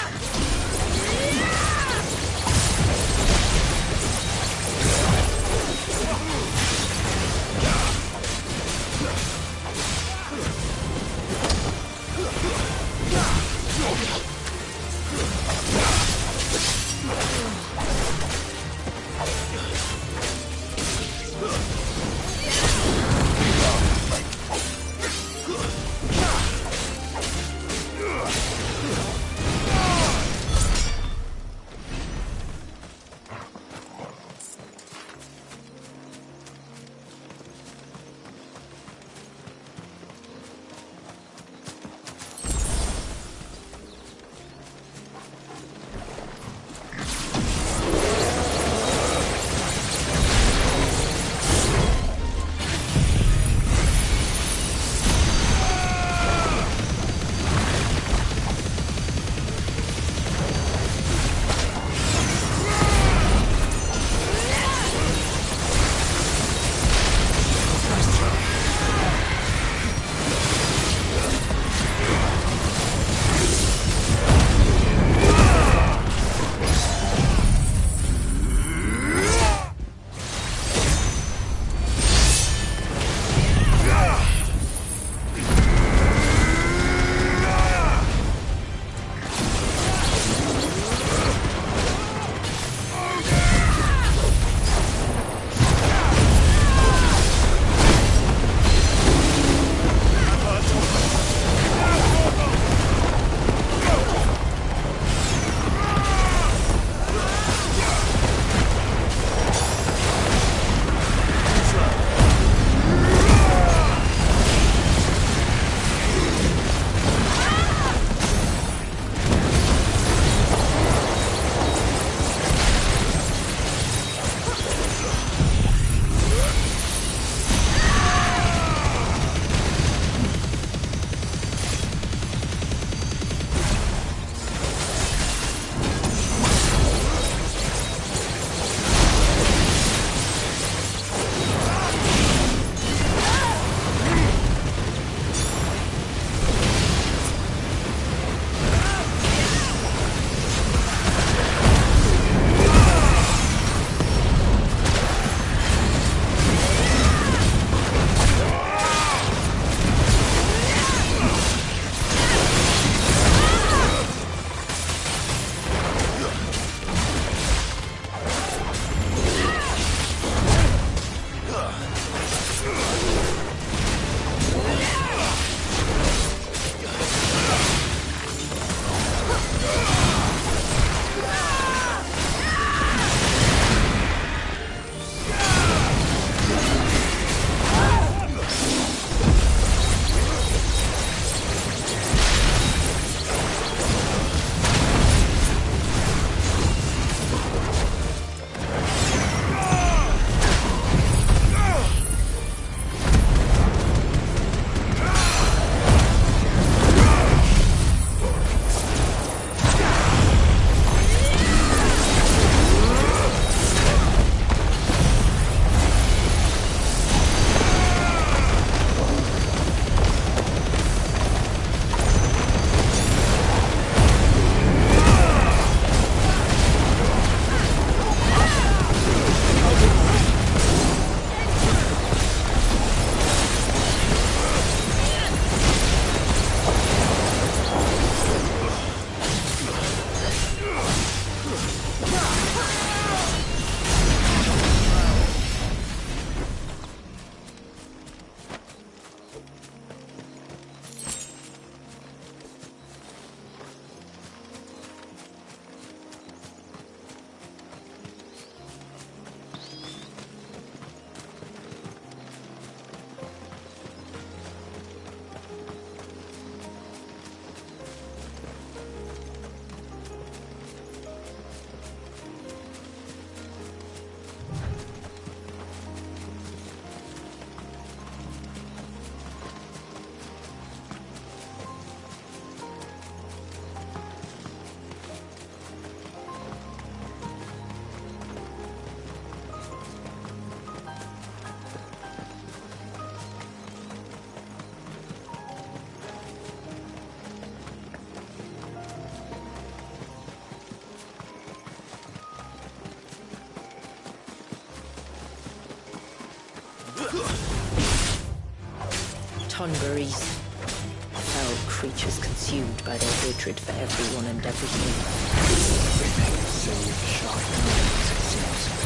Tonberries. Fell creatures consumed by their hatred for everyone and everything. Everything is so sharp and as it seems.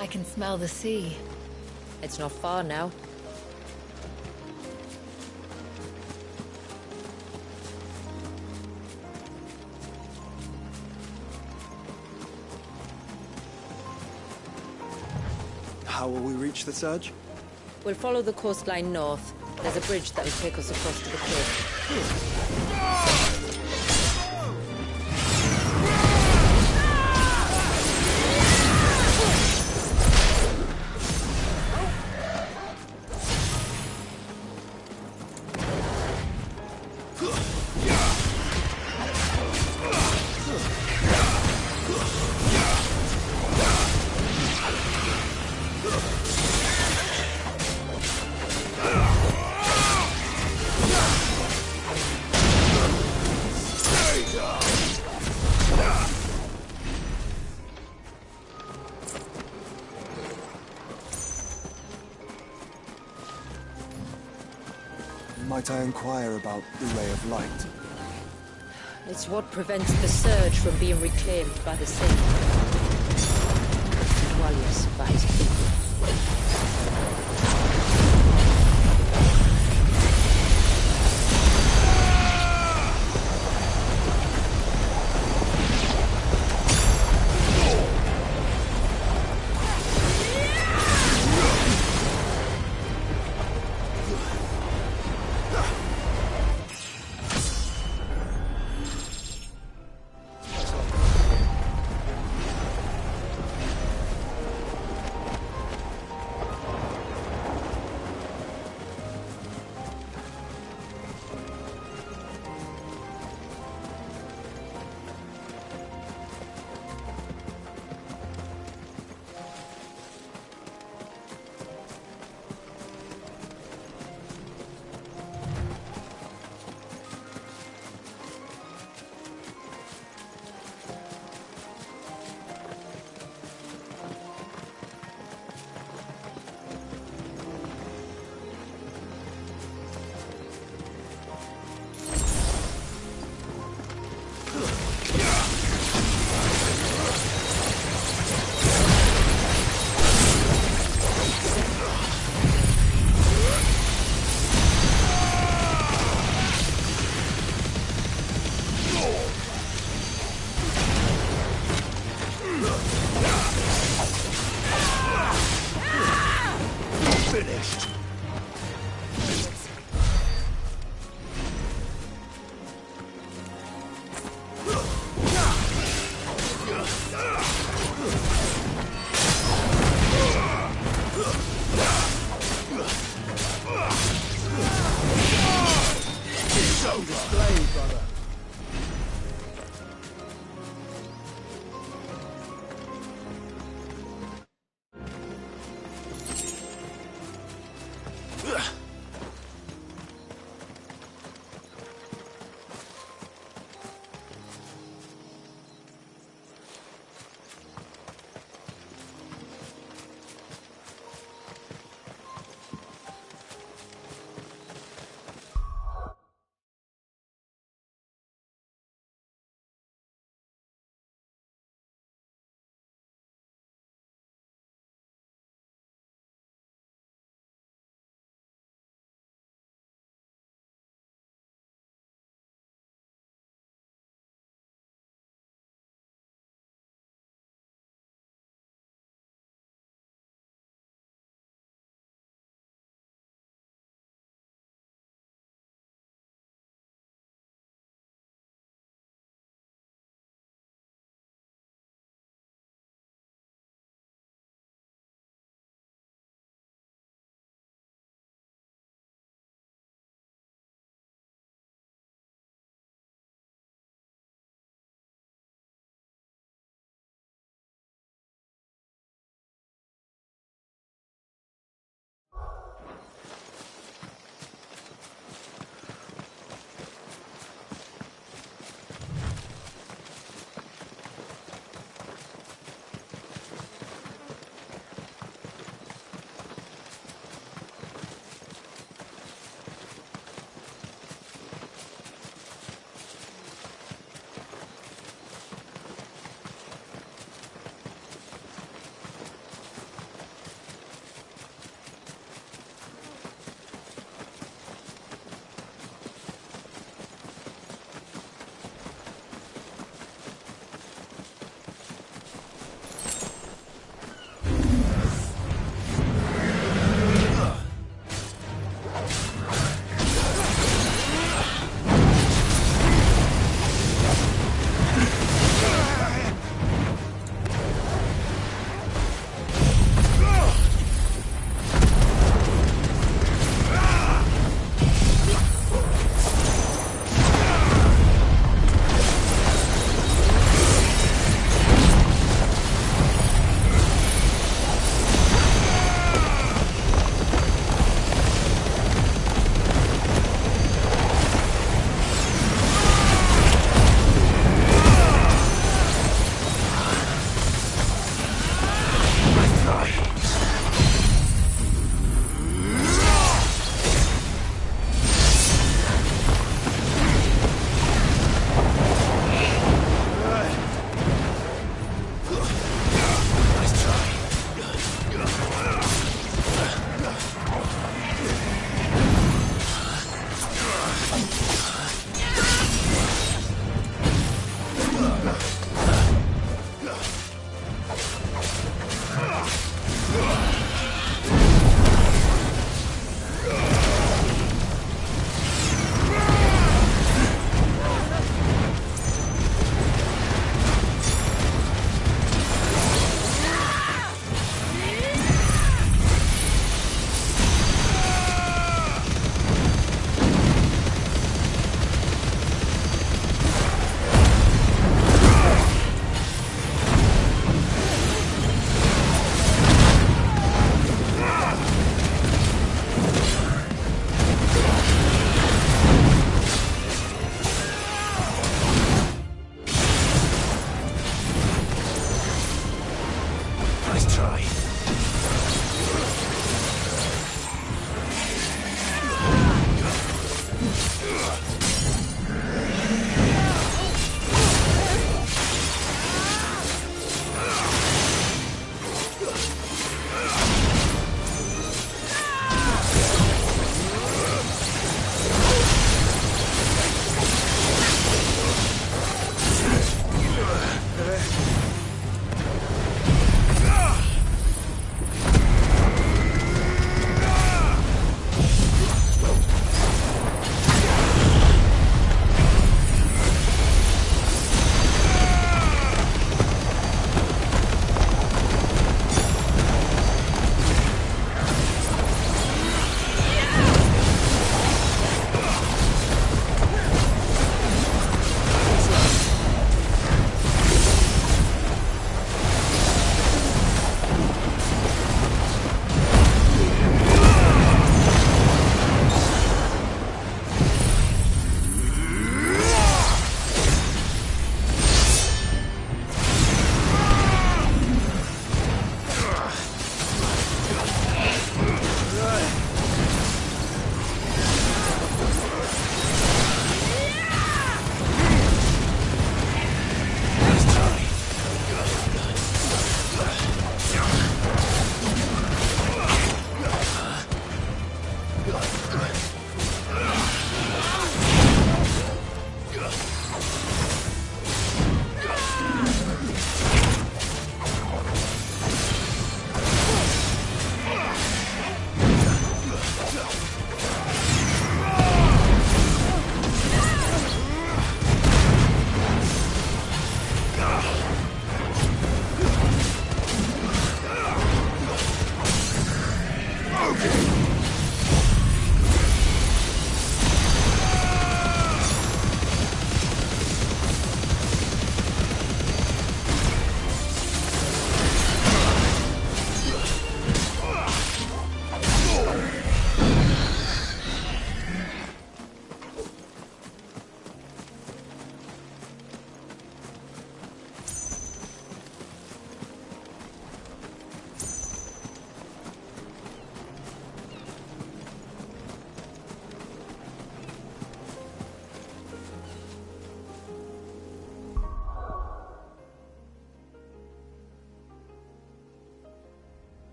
I can smell the sea. It's not far now. How will we reach the surge? We'll follow the coastline north. There's a bridge that'll take us across to the cliff. Might I inquire about the Ray of Light? It's what prevents the surge from being reclaimed by the sea. While yes, by his people.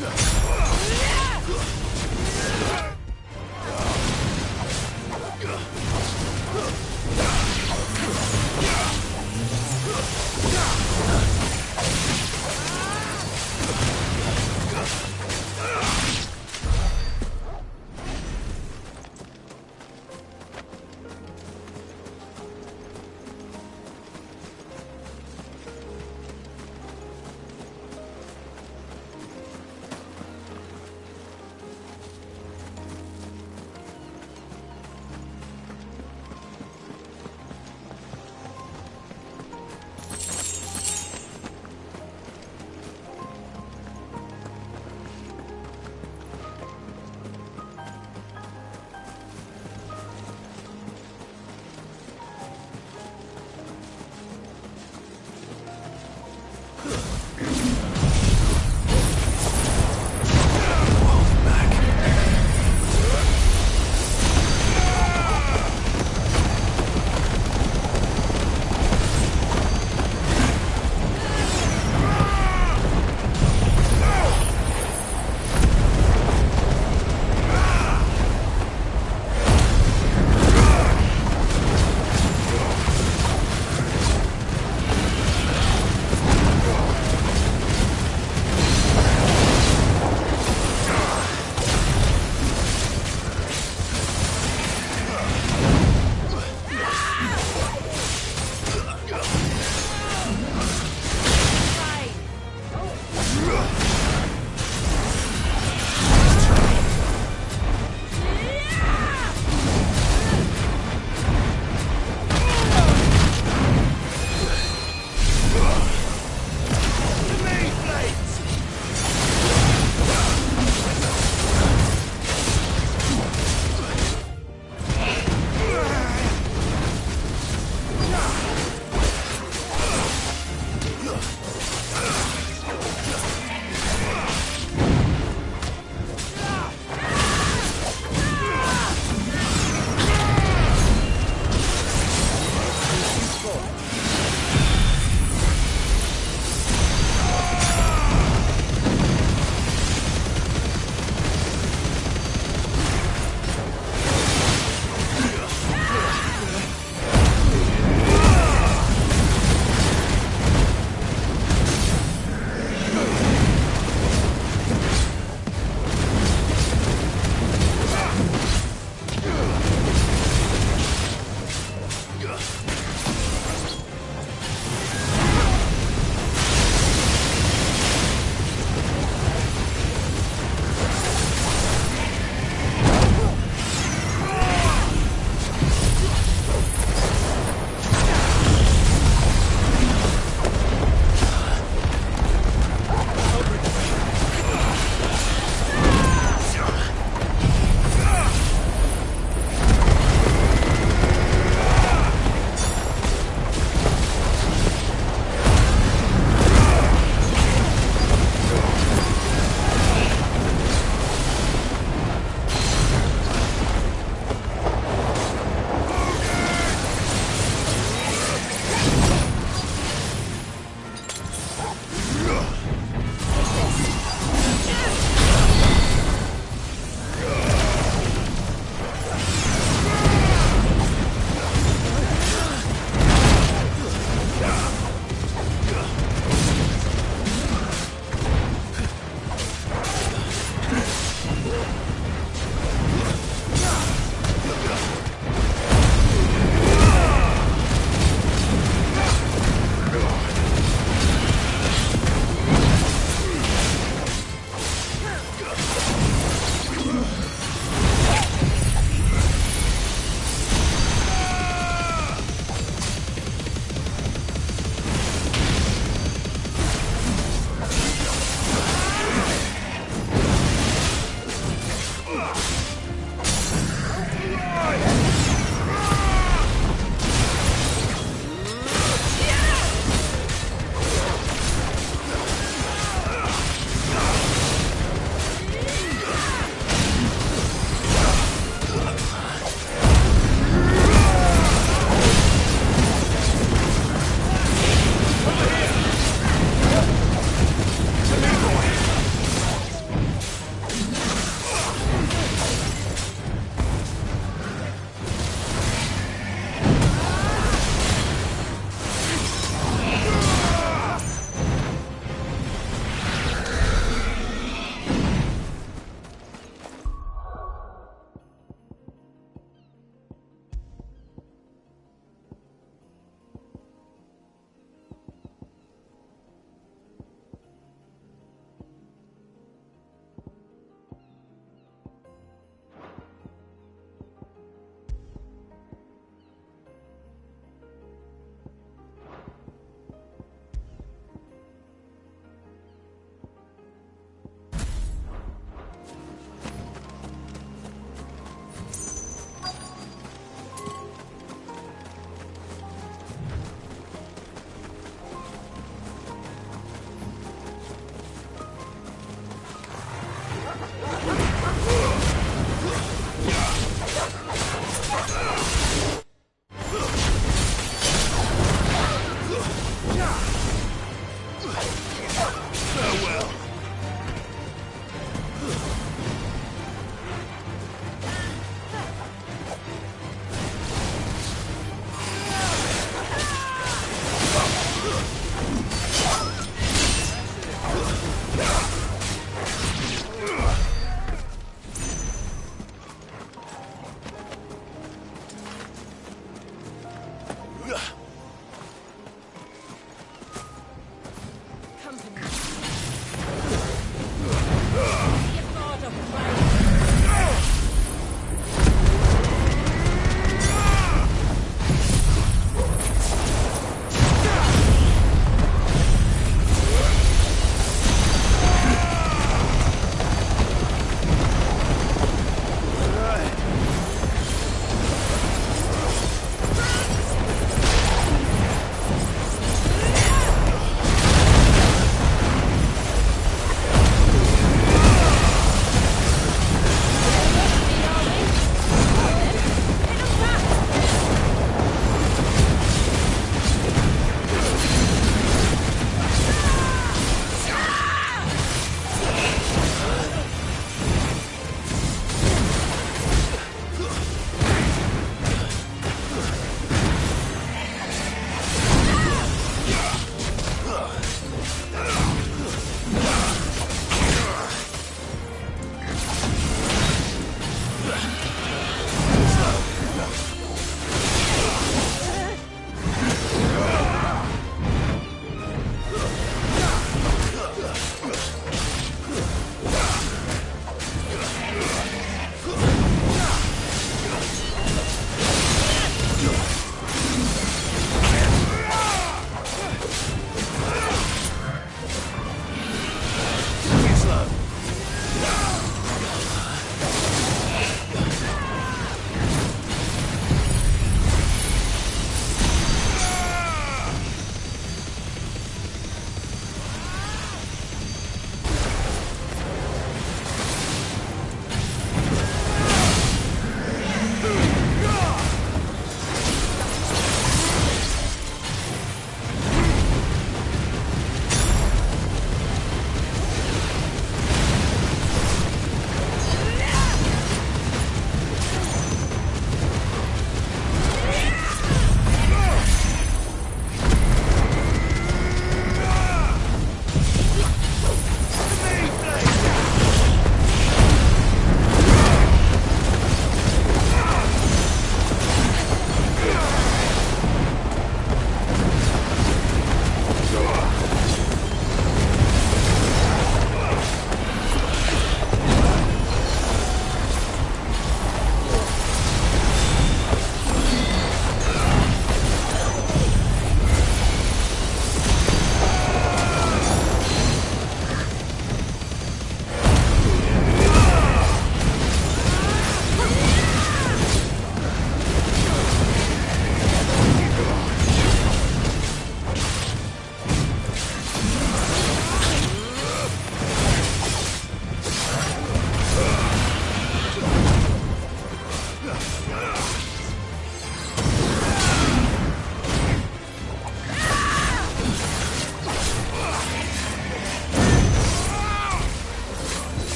Yeah.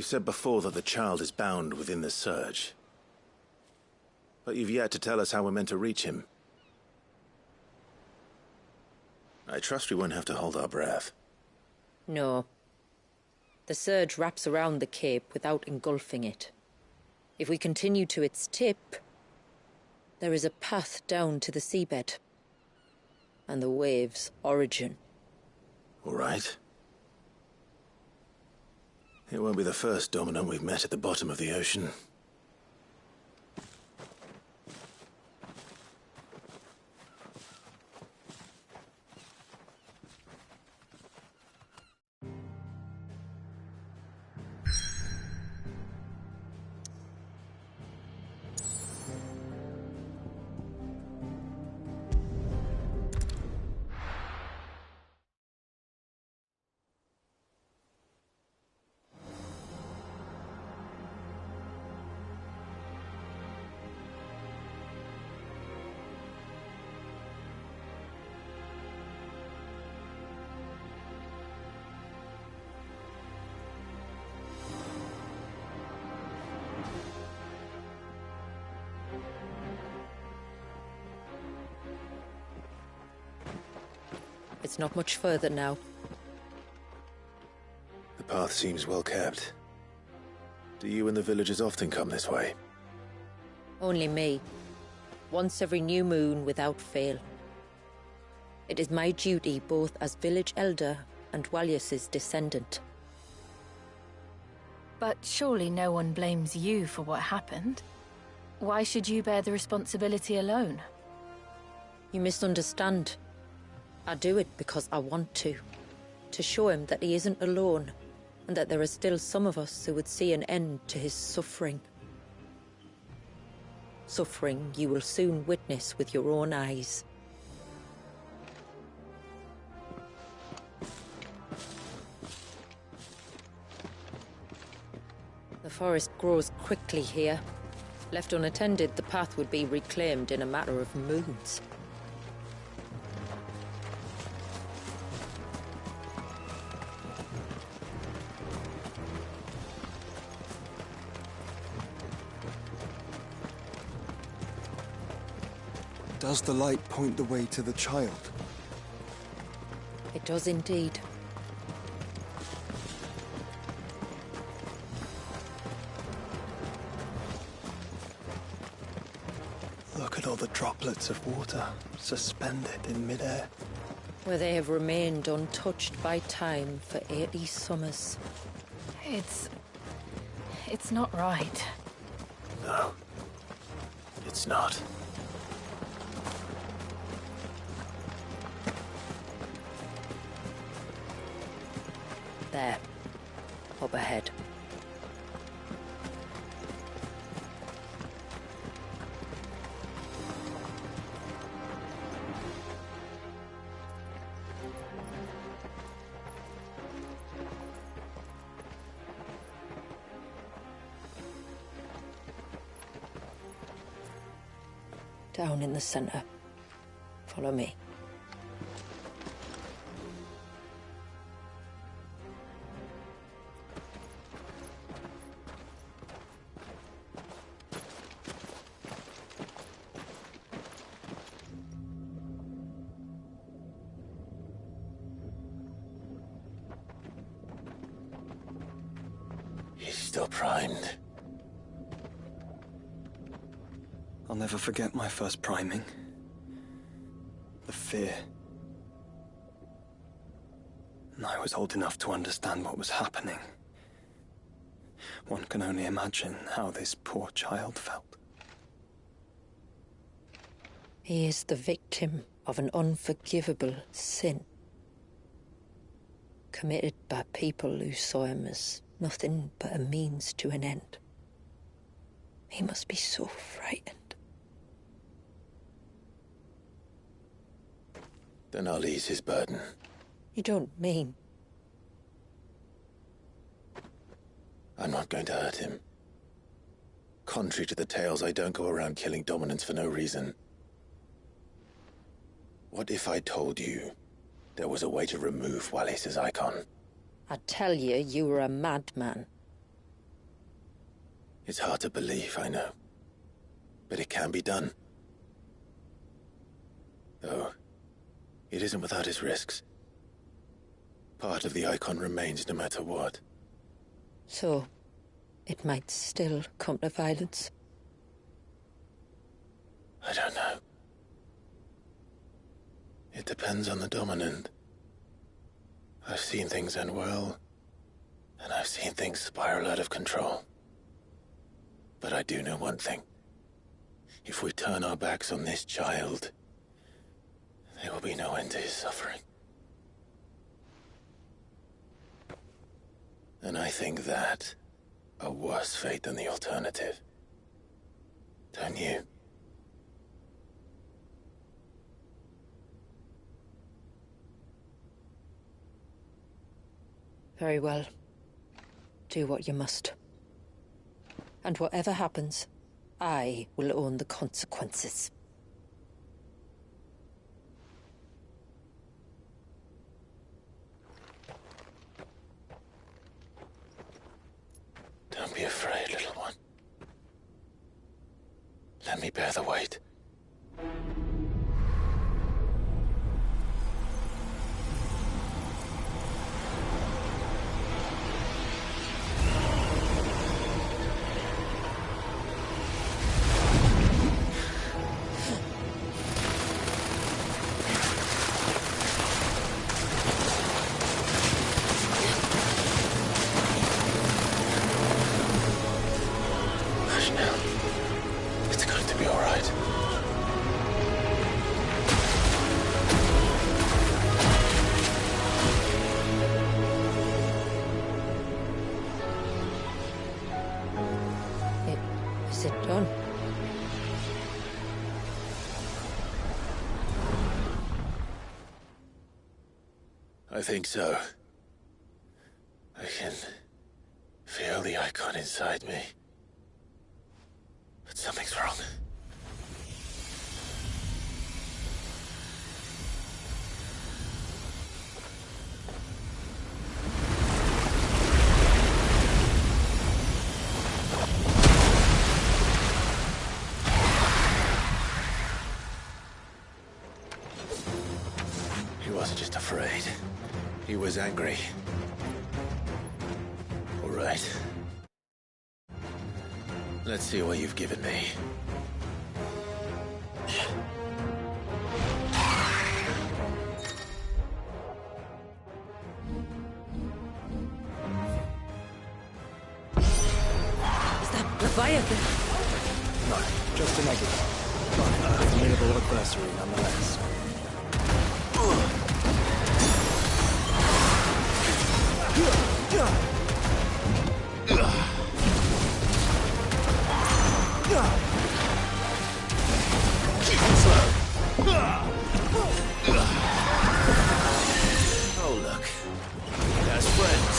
said before that the child is bound within the surge. But you've yet to tell us how we're meant to reach him. I trust we won't have to hold our breath. No. The surge wraps around the cape without engulfing it. If we continue to its tip, there is a path down to the seabed. And the wave's origin. All right. It won't be the first dominant we've met at the bottom of the ocean. It's not much further now. The path seems well kept. Do you and the villagers often come this way? Only me. Once every new moon without fail. It is my duty both as village elder and Walyus's descendant. But surely no one blames you for what happened. Why should you bear the responsibility alone? You misunderstand. I do it because I want to. To show him that he isn't alone, and that there are still some of us who would see an end to his suffering. Suffering you will soon witness with your own eyes. The forest grows quickly here. Left unattended, the path would be reclaimed in a matter of moons. Does the light point the way to the child? It does indeed. Look at all the droplets of water suspended in midair. Where they have remained untouched by time for 80 summers. It's not right. No. It's not. There. Up ahead. Down in the center. Follow me. He's still primed. I'll never forget my first priming. The fear. And I was old enough to understand what was happening. One can only imagine how this poor child felt. He is the victim of an unforgivable sin. Committed by people who saw him as nothing but a means to an end. He must be so frightened. Then I'll ease his burden. You don't mean? I'm not going to hurt him. Contrary to the tales, I don't go around killing dominants for no reason. What if I told you there was a way to remove Wallace's icon? I tell you, you were a madman. It's hard to believe, I know. But it can be done. Though, it isn't without its risks. Part of the icon remains no matter what. So, it might still come to violence? I don't know. It depends on the dominant. I've seen things end well, and I've seen things spiral out of control. But I do know one thing. If we turn our backs on this child, there will be no end to his suffering. And I think that a worse fate than the alternative. Don't you? Very well. Do what you must. And whatever happens, I will own the consequences. Don't be afraid, little one. Let me bear the weight. Is it done? I think so. I can feel the icon inside me. But something's wrong. He wasn't just afraid. He was angry. All right. Let's see what you've given me. Is that Leviathan? No, just a negative. But a formidable adversary nonetheless. Oh, look. That's friends.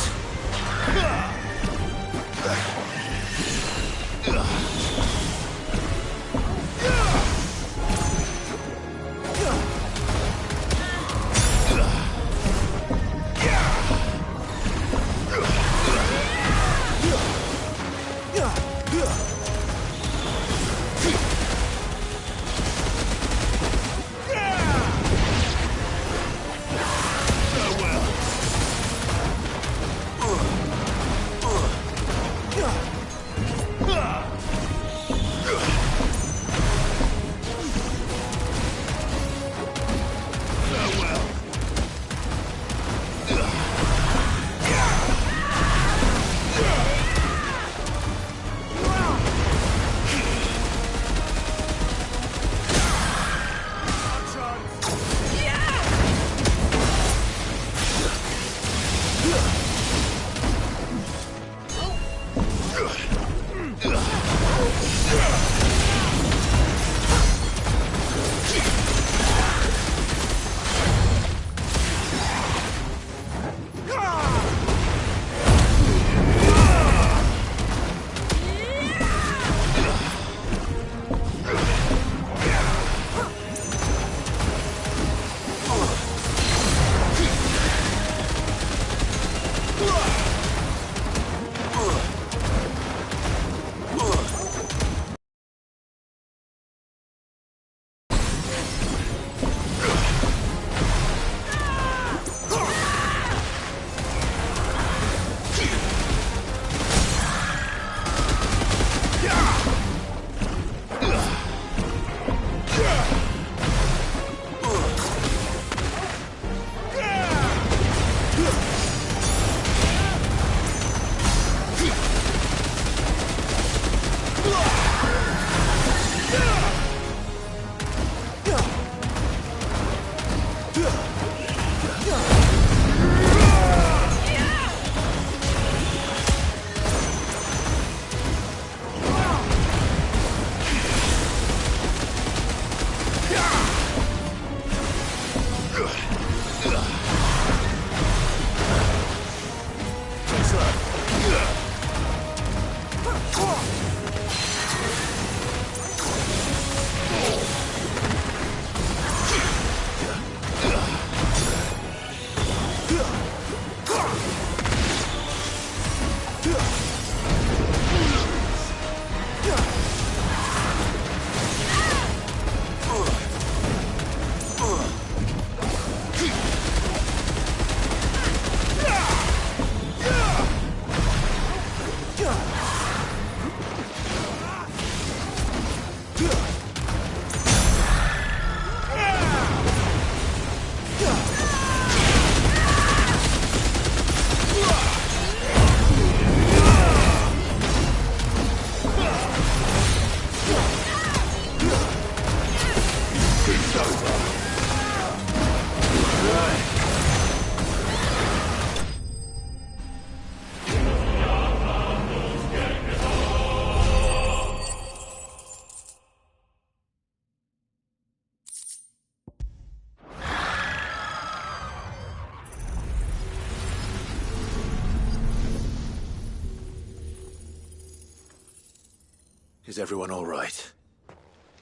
Is everyone all right?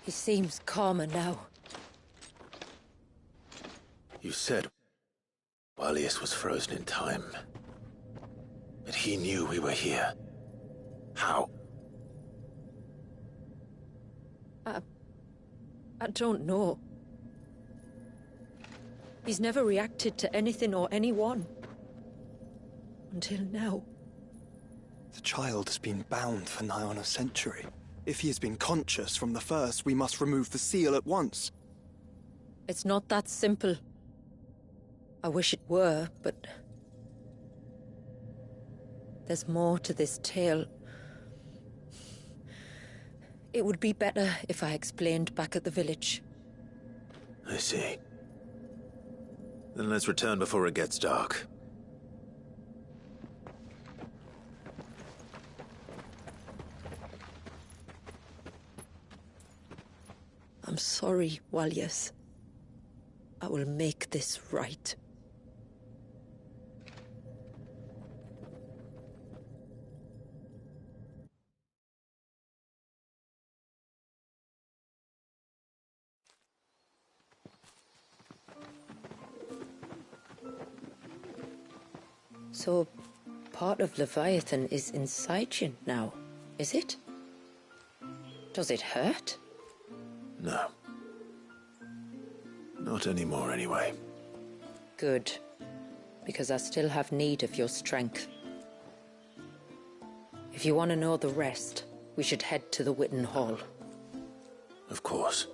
He seems calmer now. You said Walius was frozen in time. But he knew we were here. How? I don't know. He's never reacted to anything or anyone. Until now. The child has been bound for nigh on a century. If he has been conscious from the first, we must remove the seal at once. It's not that simple. I wish it were, but... there's more to this tale. It would be better if I explained back at the village. I see. Then let's return before it gets dark. I'm sorry, Walius. I will make this right. So, part of Leviathan is inside you now, is it? Does it hurt? No. Not anymore, anyway. Good. Because I still have need of your strength. If you want to know the rest, we should head to the Witten Hall. Of course.